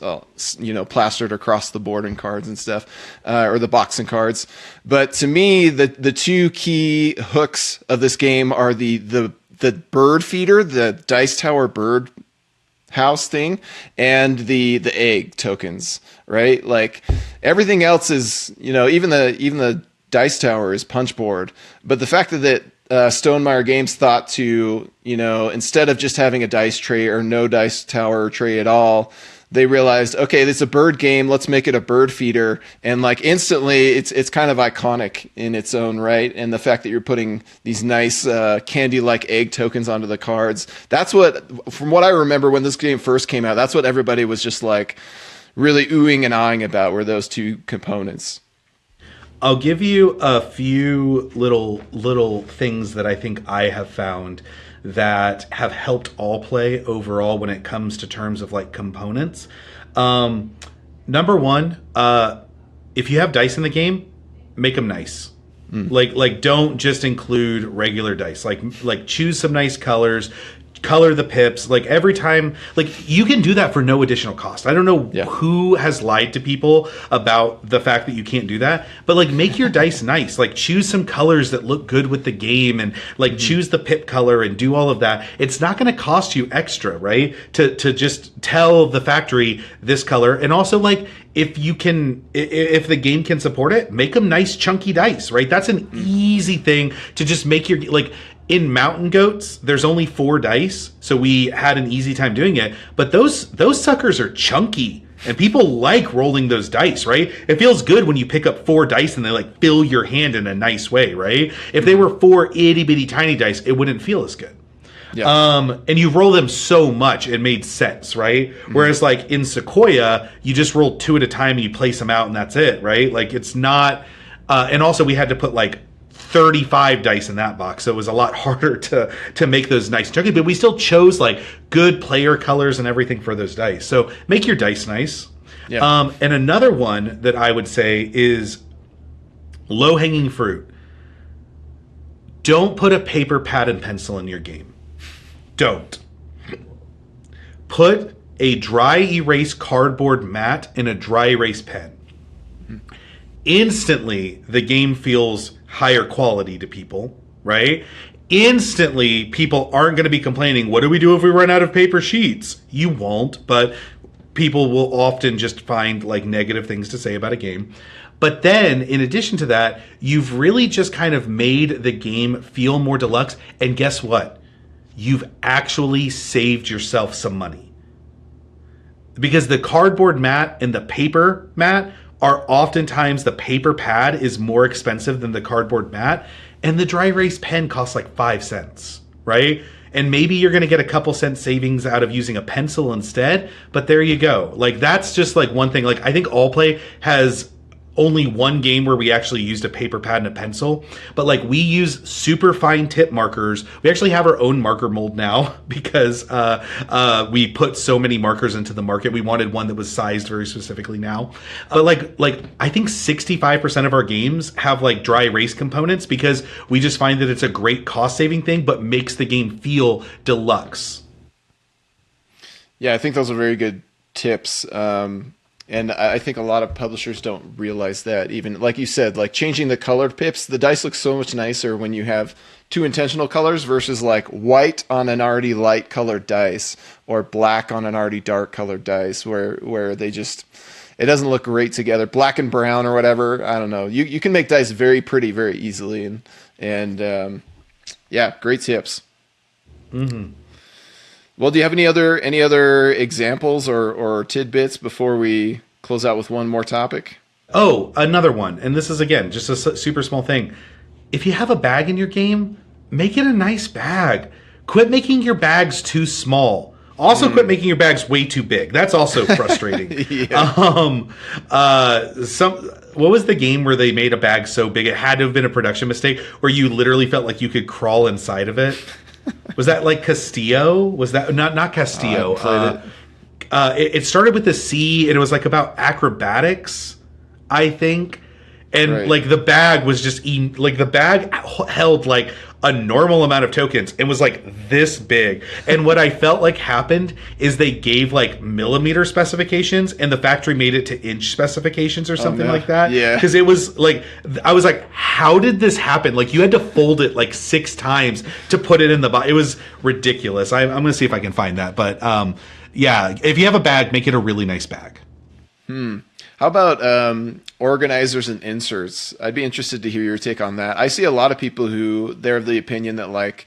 you know, plastered across the board and cards and stuff, or the box and cards. But to me, the two key hooks of this game are the bird feeder, the Dice Tower bird house thing, and the egg tokens, right? Like everything else is, even the dice tower is punchboard, but the fact that Stonemaier Games thought to, instead of just having a dice tray or no dice tower tray at all, they realized, okay, this is a bird game. Let's make it a bird feeder. And like instantly it's kind of iconic in its own right. And the fact that you're putting these nice candy-like egg tokens onto the cards, that's what, from what I remember when this game first came out, that's what everybody was just like really oohing and ahhing about, were those two components. I'll give you a few little things that I think I have found that have helped Allplay overall when it comes to terms of like components. Number one, if you have dice in the game, make them nice. Like don't just include regular dice. Like choose some nice colors. Color the pips. Like every time, like you can do that for no additional cost. I don't know who has lied to people about the fact that you can't do that, but like make your dice nice. Like choose some colors that look good with the game, and like choose the pip color and do all of that. It's not going to cost you extra, right? To just tell the factory this color. And also like if the game can support it, make them nice chunky dice, right? That's an easy thing to just make your, like, in Mountain Goats, there's only 4 dice, so we had an easy time doing it. But those suckers are chunky, and people like rolling those dice, right? It feels good when you pick up 4 dice and they like fill your hand in a nice way, right? If they were 4 itty bitty tiny dice, it wouldn't feel as good. Yeah. And you roll them so much, it made sense, right? Whereas like in Sequoia, you just roll 2 at a time and you place them out and that's it, right? Like it's not. And also we had to put like 35 dice in that box, so it was a lot harder to make those nice chunky, but we still chose like good player colors and everything for those dice. So make your dice nice. Yeah. And another one that I would say is low-hanging fruit. Don't put a paper, pad, and pencil in your game. Don't. Put a dry erase cardboard mat and a dry erase pen. Instantly, the game feels higher quality to people, right? Instantly, people aren't going to be complaining, what do we do if we run out of paper sheets? You won't, but people will often just find like negative things to say about a game. But then, in addition to that, you've really just kind of made the game feel more deluxe. And guess what? You've actually saved yourself some money. Because the cardboard mat and the paper mat are oftentimes, the paper pad is more expensive than the cardboard mat, and the dry erase pen costs like 5 cents, right? And maybe you're going to get a couple cent savings out of using a pencil instead, but there you go. Like that's just like one thing. Like I think Allplay has only one game where we actually used a paper pad and a pencil, but like we use super fine tip markers. We actually have our own marker mold now because we put so many markers into the market. We wanted one that was sized very specifically now. But like I think 65% of our games have like dry erase components because we just find that it's a great cost saving thing, but makes the game feel deluxe. Yeah, I think those are very good tips. And I think a lot of publishers don't realize that. Even like you said, like changing the colored pips, the dice looks so much nicer when you have 2 intentional colors versus like white on an already light colored dice or black on an already dark colored dice where they just, it doesn't look great together. Black and brown or whatever. I don't know. You can make dice very pretty very easily. And yeah, great tips. Mm-hmm. Well, do you have any other examples or tidbits before we close out with one more topic? Oh, another one. And this is, again, just a super small thing. If you have a bag in your game, make it a nice bag. Quit making your bags too small. Also, quit making your bags way too big. That's also frustrating. What was the game where they made a bag so big it had to have been a production mistake where you literally felt like you could crawl inside of it? Was that like Castillo? Was that not Castillo? It started with a C, and it was like about acrobatics, I think. And like the bag was just like the bag held like a normal amount of tokens and was like this big. And what I felt like happened is they gave like millimeter specifications and the factory made it to inch specifications or something like that. Yeah. Because it was like, I was like, how did this happen? Like you had to fold it like 6 times to put it in the box. It was ridiculous. I'm going to see if I can find that. But yeah, if you have a bag, make it a really nice bag. How about organizers and inserts? I'd be interested to hear your take on that. I see a lot of people who they're of the opinion that like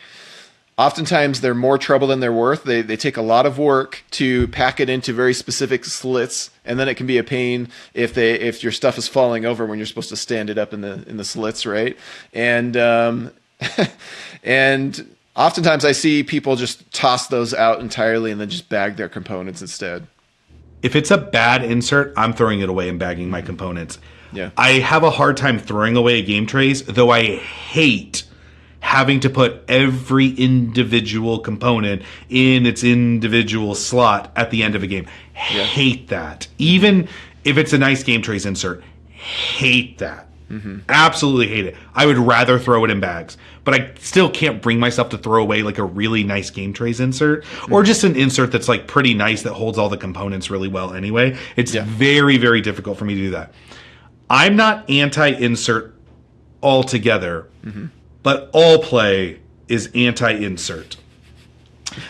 oftentimes they're more trouble than they're worth. They take a lot of work to pack it into very specific slits, and then it can be a pain if your stuff is falling over when you're supposed to stand it up in the slits, right? And and oftentimes I see people just toss those out entirely and then just bag their components instead. If it's a bad insert, I'm throwing it away and bagging my components. Yeah. I have a hard time throwing away game trays, though I hate having to put every individual component in its individual slot at the end of a game. Yeah. Hate that. Even if it's a nice game trays insert, hate that. Absolutely hate it. I would rather throw it in bags, but I still can't bring myself to throw away like a really nice game trays insert or just an insert that's like pretty nice that holds all the components really well anyway. It's very, very difficult for me to do that. I'm not anti-insert altogether, but Allplay is anti-insert.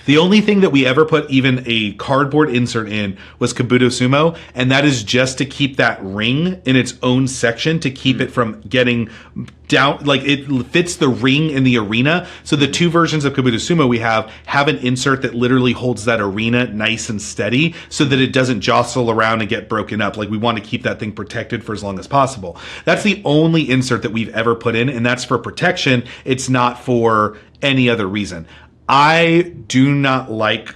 The only thing that we ever put even a cardboard insert in was Kabuto Sumo, and that is just to keep that ring in its own section to keep it from getting down. Like it fits the ring in the arena. So the two versions of Kabuto Sumo we have an insert that literally holds that arena nice and steady so that it doesn't jostle around and get broken up. Like we want to keep that thing protected for as long as possible. That's the only insert that we've ever put in, and that's for protection. It's not for any other reason. I do not like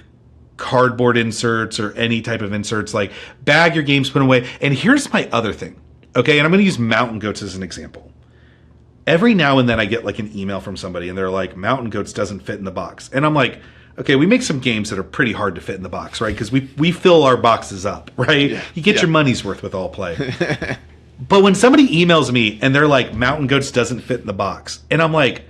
cardboard inserts or any type of inserts. Like bag your games, put them away. And here's my other thing. Okay. And I'm going to use Mountain Goats as an example. Every now and then I get like an email from somebody and they're like, Mountain Goats doesn't fit in the box. And I'm like, okay, we make some games that are pretty hard to fit in the box, right? Because we fill our boxes up, right? Yeah. You get your money's worth with Allplay. But when somebody emails me and they're like, Mountain Goats doesn't fit in the box. And I'm like,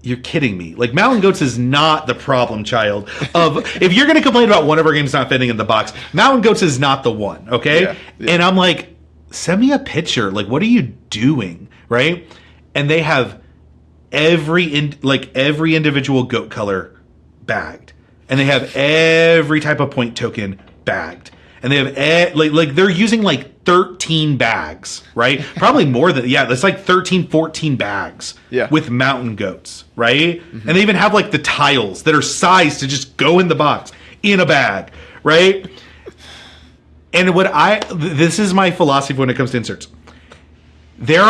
you're kidding me. Like Mountain Goats is not the problem child of, if you're going to complain about one of our games not fitting in the box, Mountain Goats is not the one. Okay. Yeah. And I'm like, send me a picture. Like, what are you doing? Right. And they have every individual goat color bagged, and they have every type of point token bagged. And they have, like they're using like 13 bags, right? Probably more than, it's like 13, 14 bags with Mountain Goats, right? And they even have like the tiles that are sized to just go in the box, in a bag, right? And this is my philosophy when it comes to inserts. There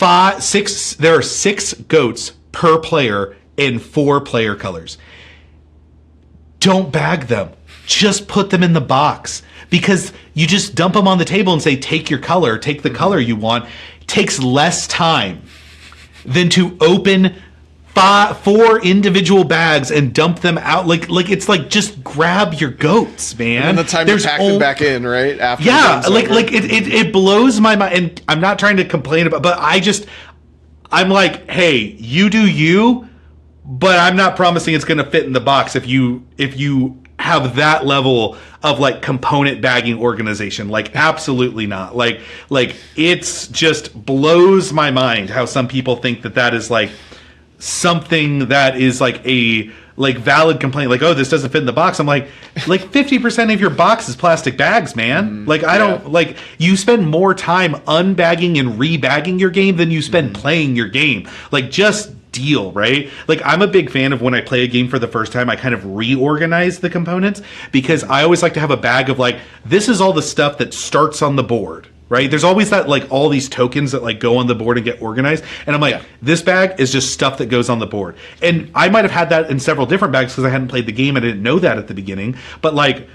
are 6 goats per player in 4 player colors. Don't bag them. Just put them in the box, because you just dump them on the table and say, take your color, take the color you want. It takes less time than to open 4 individual bags and dump them out. Like it's like, just grab your goats, man. And the time to pack them back in, right? After it blows my mind. And I'm not trying to complain about, but I'm like, hey, you do you, but I'm not promising it's going to fit in the box if you have that level of like component bagging organization. Like absolutely not. Like it's just blows my mind how some people think that is like something that is like a like valid complaint. Like, oh, this doesn't fit in the box. I'm like 50% of your box is plastic bags, man. Like I don't like, you spend more time unbagging and rebagging your game than you spend playing your game. Like just deal, right? Like I'm a big fan of when I play a game for the first time, I kind of reorganize the components, because I always like to have a bag of like, this is all the stuff that starts on the board, right? There's always that like all these tokens that like go on the board and get organized. And I'm like, this bag is just stuff that goes on the board. And I might have had that in several different bags because I hadn't played the game. I didn't know that at the beginning. But like,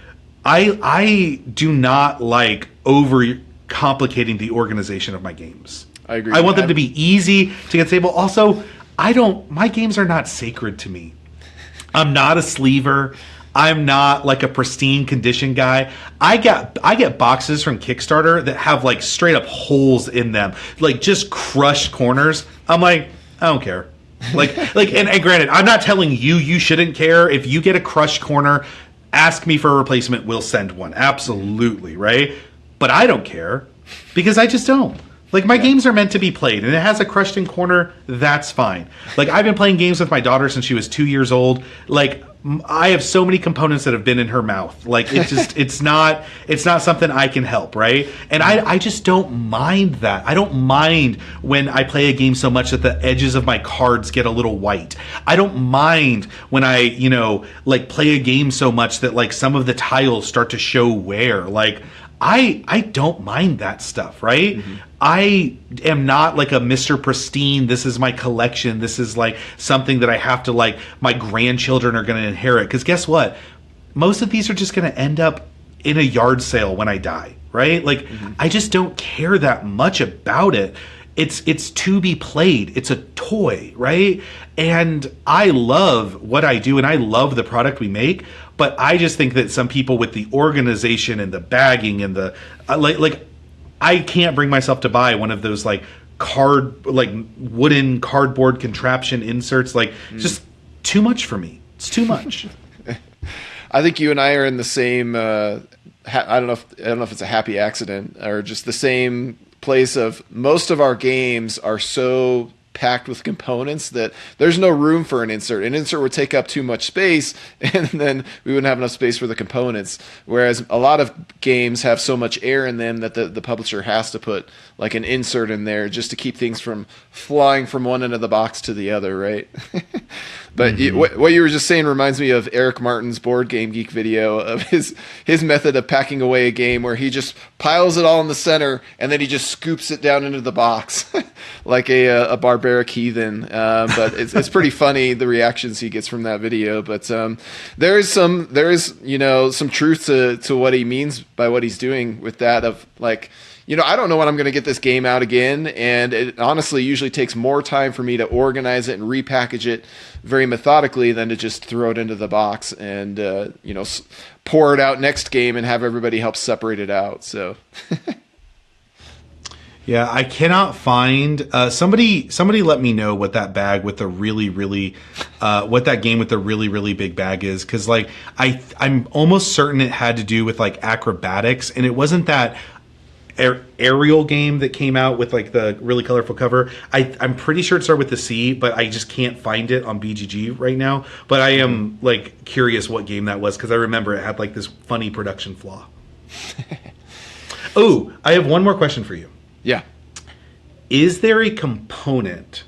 I do not like over complicating the organization of my games. I agree. I want them to be easy to get stable. Also, my games are not sacred to me. I'm not a sleever. I'm not like a pristine condition guy. I get boxes from Kickstarter that have like straight up holes in them, like just crushed corners. I'm like, I don't care. And granted, I'm not telling you shouldn't care. If you get a crushed corner, ask me for a replacement. We'll send one. Absolutely, right? But I don't care, because I just don't. Like, my games are meant to be played, and it has a crushed in corner, that's fine. Like, I've been playing games with my daughter since she was 2 years old. Like, I have so many components that have been in her mouth. Like it just, it's not something I can help, right? And I just don't mind that. I don't mind when I play a game so much that the edges of my cards get a little white. I don't mind when I, like play a game so much that like some of the tiles start to show wear. Like I don't mind that stuff, right? Mm-hmm. I am not like a Mr. Pristine, this is my collection, this is like something that I have to like, my grandchildren are going to inherit. Because guess what? Most of these are just going to end up in a yard sale when I die, right? Like, I just don't care that much about it. It's to be played. It's a toy, right? And I love what I do and I love the product we make, but I just think that some people with the organization and the bagging and the like I can't bring myself to buy one of those like wooden cardboard contraption inserts. Like just too much for me. It's too much. I think you and I are in the same I don't know if it's a happy accident or just the same place of most of our games are so packed with components that there's no room for an insert. An insert would take up too much space and then we wouldn't have enough space for the components. Whereas a lot of games have so much air in them that the publisher has to put like an insert in there just to keep things from flying from one end of the box to the other, right? But what you were just saying reminds me of Eric Martin's Board Game Geek video of his method of packing away a game where he just piles it all in the center and then he just scoops it down into the box like a barbaric heathen. But it's pretty funny, the reactions he gets from that video. But there is some truth to what he means by what he's doing with that of like, I don't know when I'm going to get this game out again, and it honestly usually takes more time for me to organize it and repackage it very methodically than to just throw it into the box and pour it out next game and have everybody help separate it out. So yeah, I cannot find somebody let me know what that bag with the really what that game with the really big bag is, because like I'm almost certain it had to do with like acrobatics, and it wasn't that aerial game that came out with like the really colorful cover. I'm pretty sure it started with the C, but I just can't find it on BGG right now. But I am like curious what game that was, because I remember it had like this funny production flaw. Oh, I have one more question for you. Yeah. Is there a component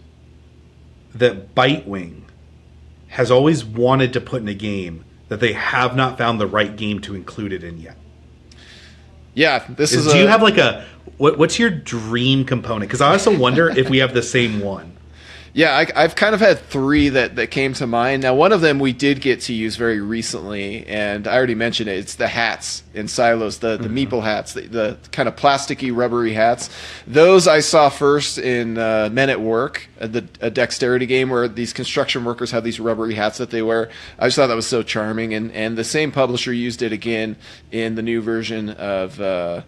that Bitewing has always wanted to put in a game that they have not found the right game to include it in yet? Yeah, do you have like what's your dream component? Because I also wonder if we have the same one. Yeah, I've kind of had three that came to mind. Now, one of them we did get to use very recently, and I already mentioned it. It's the hats in silos, the meeple hats, the kind of plasticky, rubbery hats. Those I saw first in Men at Work, a dexterity game where these construction workers have these rubbery hats that they wear. I just thought that was so charming, and the same publisher used it again in the new version of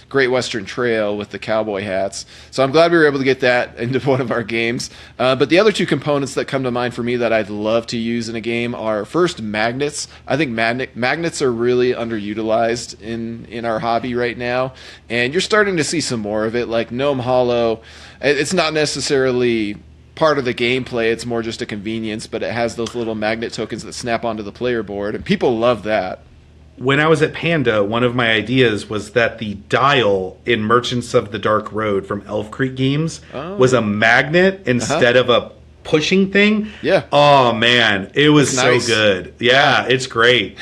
Great Western Trail with the cowboy hats. So I'm glad we were able to get that into one of our games. But the other two components that come to mind for me that I'd love to use in a game are first magnets. I think magnets are really underutilized in our hobby right now. And you're starting to see some more of it, like Gnome Hollow. It's not necessarily part of the gameplay, it's more just a convenience, but it has those little magnet tokens that snap onto the player board, and people love that. When I was at Panda, one of my ideas was that the dial in Merchants of the Dark Road from Elf Creek Games was a magnet instead of a pushing thing. Yeah. Oh, man. It was so nice. Good. Yeah, it's great.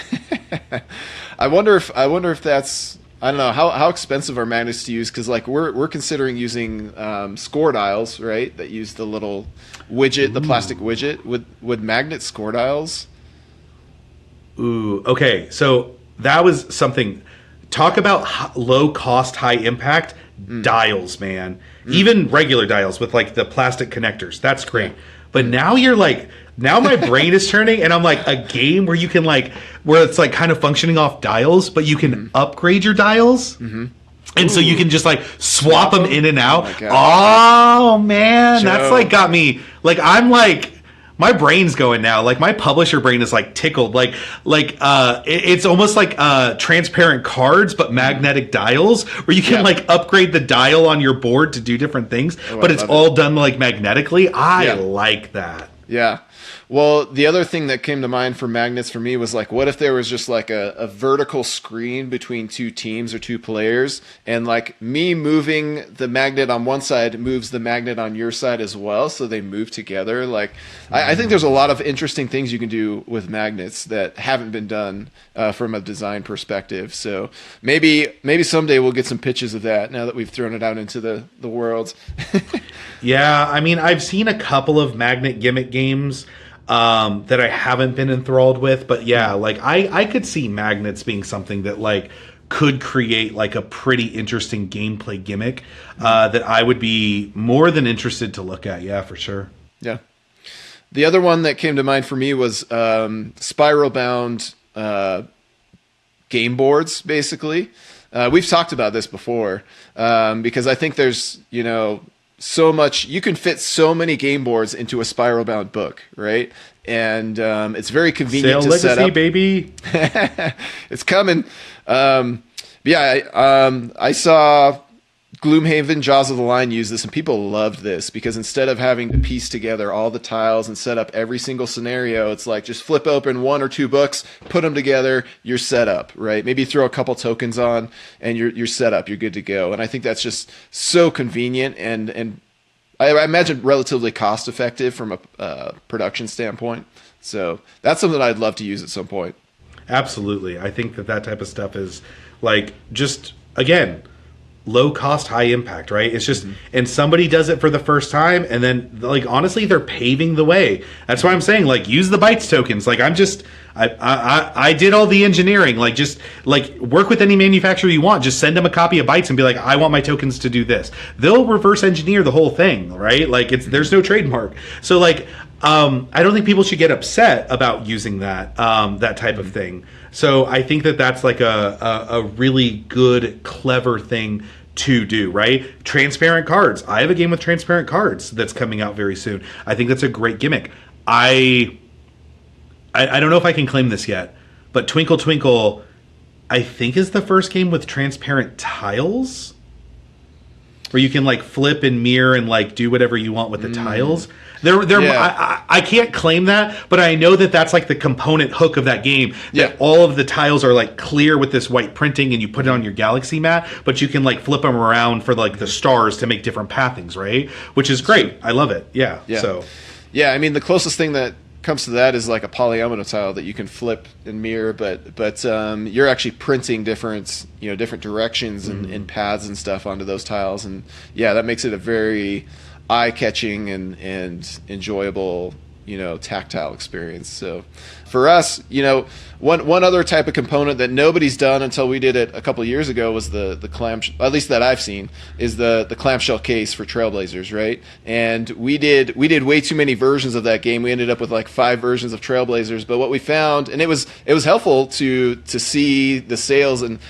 I wonder if that's... I don't know, how expensive are magnets to use? Because like we're considering using score dials, right? That use the little widget, the plastic widget. Would magnet score dials? Ooh, okay. So that was something. Talk about low cost, high impact dials, man. Even regular dials with like the plastic connectors. That's great. Yeah. But now you're like, now my brain is turning, and I'm like, a game where you can like, where it's like kind of functioning off dials, but you can upgrade your dials. And so you can just like swap them in and out. Oh man, Joe. That's like got me like, I'm like, my brain's going now. Like my publisher brain is like tickled. Like it's almost like transparent cards, but magnetic dials where you can like upgrade the dial on your board to do different things, but it's all done like magnetically. I like that. Yeah. Well, the other thing that came to mind for magnets for me was like, what if there was just like a vertical screen between two teams or two players, and like me moving the magnet on one side moves the magnet on your side as well, so they move together. Like, I think there's a lot of interesting things you can do with magnets that haven't been done from a design perspective. So maybe someday we'll get some pitches of that now that we've thrown it out into the world. Yeah, I mean, I've seen a couple of magnet gimmick games that I haven't been enthralled with, but yeah, like I could see magnets being something that like could create like a pretty interesting gameplay gimmick that I would be more than interested to look at. Yeah, for sure. Yeah. The other one that came to mind for me was spiral bound game boards, basically. We've talked about this before because I think there's, so much, you can fit so many game boards into a spiral bound book, right? And it's very convenient to Legacy, set up. Baby. It's coming. I saw Gloomhaven Jaws of the Line use this, and people loved this because instead of having to piece together all the tiles and set up every single scenario, it's like just flip open one or two books, put them together, you're set up, right? Maybe throw a couple tokens on, and you're set up, you're good to go. And I think that's just so convenient and I imagine relatively cost effective from a production standpoint. So that's something I'd love to use at some point. Absolutely. I think that type of stuff is like just, again, low cost, high impact, right? It's just, and somebody does it for the first time, and then like honestly, they're paving the way. That's why I'm saying like use the bytes tokens. Like I did all the engineering. Like just like work with any manufacturer you want. Just send them a copy of bytes and be like, I want my tokens to do this. They'll reverse engineer the whole thing, right? Like there's no trademark. So like I don't think people should get upset about using that type of thing. So I think that that's like a really good, clever thing to do, right? Transparent cards. I have a game with transparent cards that's coming out very soon. I think that's a great gimmick. I don't know if I can claim this yet, but Twinkle Twinkle, I think, is the first game with transparent tiles where you can like flip and mirror and like do whatever you want with the tiles. I can't claim that, but I know that that's like the component hook of that game. That all of the tiles are like clear with this white printing, and you put it on your galaxy mat, but you can like flip them around for like the stars to make different pathings, right? Which is great. I love it. Yeah. So, yeah, I mean, the closest thing that comes to that is like a polyomino tile that you can flip and mirror, but you're actually printing different directions and paths and stuff onto those tiles, and that makes it a very eye-catching and enjoyable tactile experience. So for us, one other type of component that nobody's done until we did it a couple of years ago was the clam, at least that I've seen, is the clamshell case for Trailblazers, right? And we did way too many versions of that game. We ended up with like 5 versions of Trailblazers, but what we found, and it was helpful to see the sales and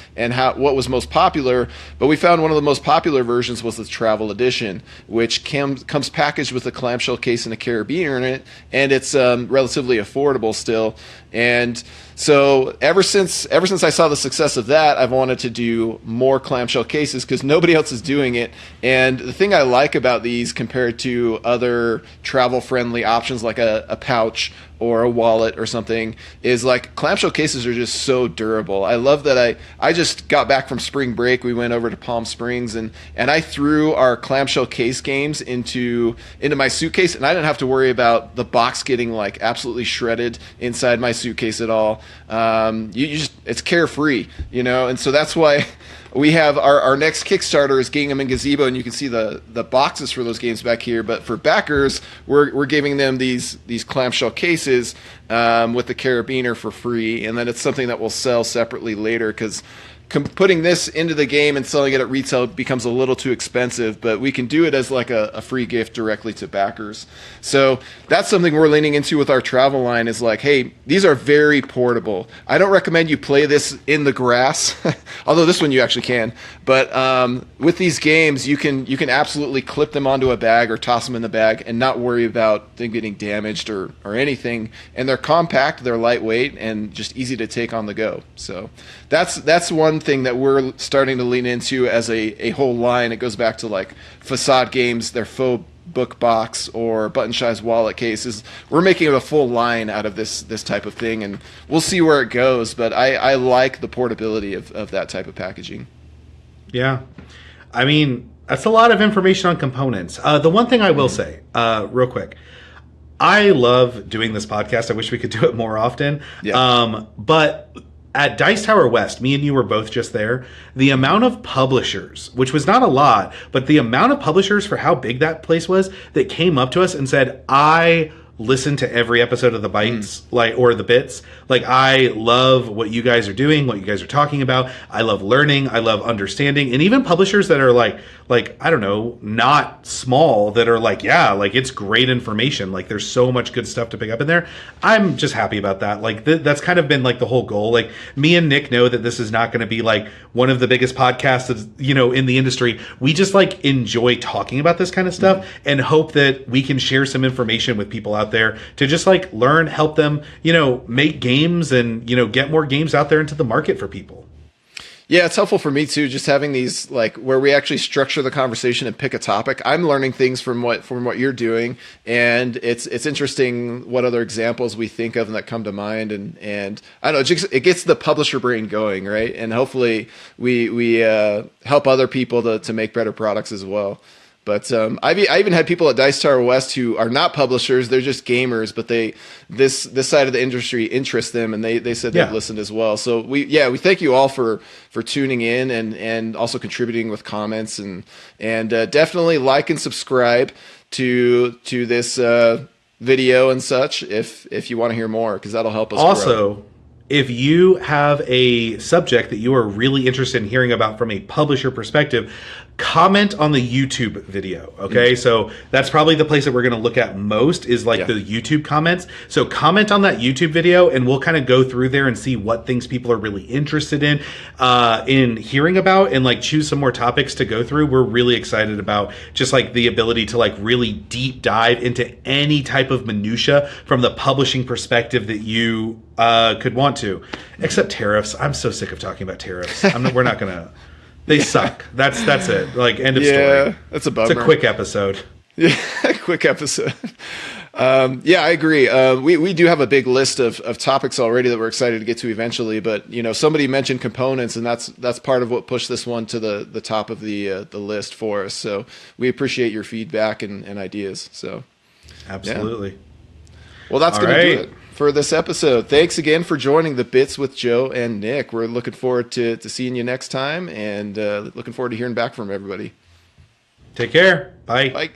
what was most popular, but we found one of the most popular versions was the Travel Edition, which comes packaged with a clamshell case and a carabiner in it, and it's relatively affordable still. And so ever since I saw the success of that, I've wanted to do more clamshell cases because nobody else is doing it. And the thing I like about these compared to other travel-friendly options like a pouch or a wallet or something is like clamshell cases are just so durable. I love that I just got back from spring break. We went over to Palm Springs and I threw our clamshell case games into my suitcase, and I didn't have to worry about the box getting like absolutely shredded inside my suitcase at all. It's carefree, and so that's why we have our next Kickstarter is Gingham and Gazebo, and you can see the boxes for those games back here. But for backers, we're giving them these clamshell cases with the carabiner for free, and then it's something that we'll sell separately later because putting this into the game and selling it at retail becomes a little too expensive, but we can do it as like a free gift directly to backers. So that's something we're leaning into with our travel line is like, hey, these are very portable. I don't recommend you play this in the grass, although this one you actually can. But with these games, you can absolutely clip them onto a bag or toss them in the bag and not worry about them getting damaged or anything. And they're compact, they're lightweight, and just easy to take on the go. So that's one thing that we're starting to lean into as a whole line. It goes back to like facade games, they're faux book box or Button Shy's wallet cases. We're making a full line out of this type of thing, and we'll see where it goes. But I like the portability of that type of packaging. Yeah. I mean, that's a lot of information on components. The one thing I will say, real quick, I love doing this podcast. I wish we could do it more often. Yeah. But at Dice Tower West, me and you were both just there. The amount of publishers, which was not a lot, but the amount of publishers for how big that place was that came up to us and said, I listen to every episode of the Bites, or the Bits. Like, I love what you guys are doing, what you guys are talking about. I love learning. I love understanding. And even publishers that are like, I don't know, not small, that are like, yeah, like, it's great information. Like, there's so much good stuff to pick up in there. I'm just happy about that. Like, that's kind of been like the whole goal. Like, me and Nick know that this is not going to be like one of the biggest podcasts, in the industry. We just like enjoy talking about this kind of stuff and hope that we can share some information with people out there to just like learn, help them, make games and, get more games out there into the market for people. Yeah, it's helpful for me too, just having these like where we actually structure the conversation and pick a topic. I'm learning things from what you're doing, and it's interesting what other examples we think of and that come to mind, and I don't know, it gets the publisher brain going, right? And hopefully we help other people to make better products as well. But I even had people at Dice Tower West who are not publishers; they're just gamers. But this side of the industry interests them, and they said they've listened as well. So we thank you all for tuning in and also contributing with comments and definitely like and subscribe to this video and such if you want to hear more, because that'll help us also grow. If you have a subject that you are really interested in hearing about from a publisher perspective, comment on the YouTube video. Okay. So that's probably the place that we're going to look at most is like the YouTube comments. So comment on that YouTube video and we'll kind of go through there and see what things people are really interested in hearing about, and like choose some more topics to go through. We're really excited about just like the ability to like really deep dive into any type of minutia from the publishing perspective that you could want to, except tariffs. I'm so sick of talking about tariffs. We're not going to. They suck. That's it. Like, end of story. Yeah, that's a bummer. It's a quick episode. Yeah, quick episode. I agree. We do have a big list of topics already that we're excited to get to eventually. But somebody mentioned components, and that's part of what pushed this one to the top of the list for us. So we appreciate your feedback and ideas. So absolutely. Yeah. Well, that's going to do it for this episode. Thanks again for joining the Bits with Joe and Nick. We're looking forward to seeing you next time, and looking forward to hearing back from everybody. Take care. Bye. Bye.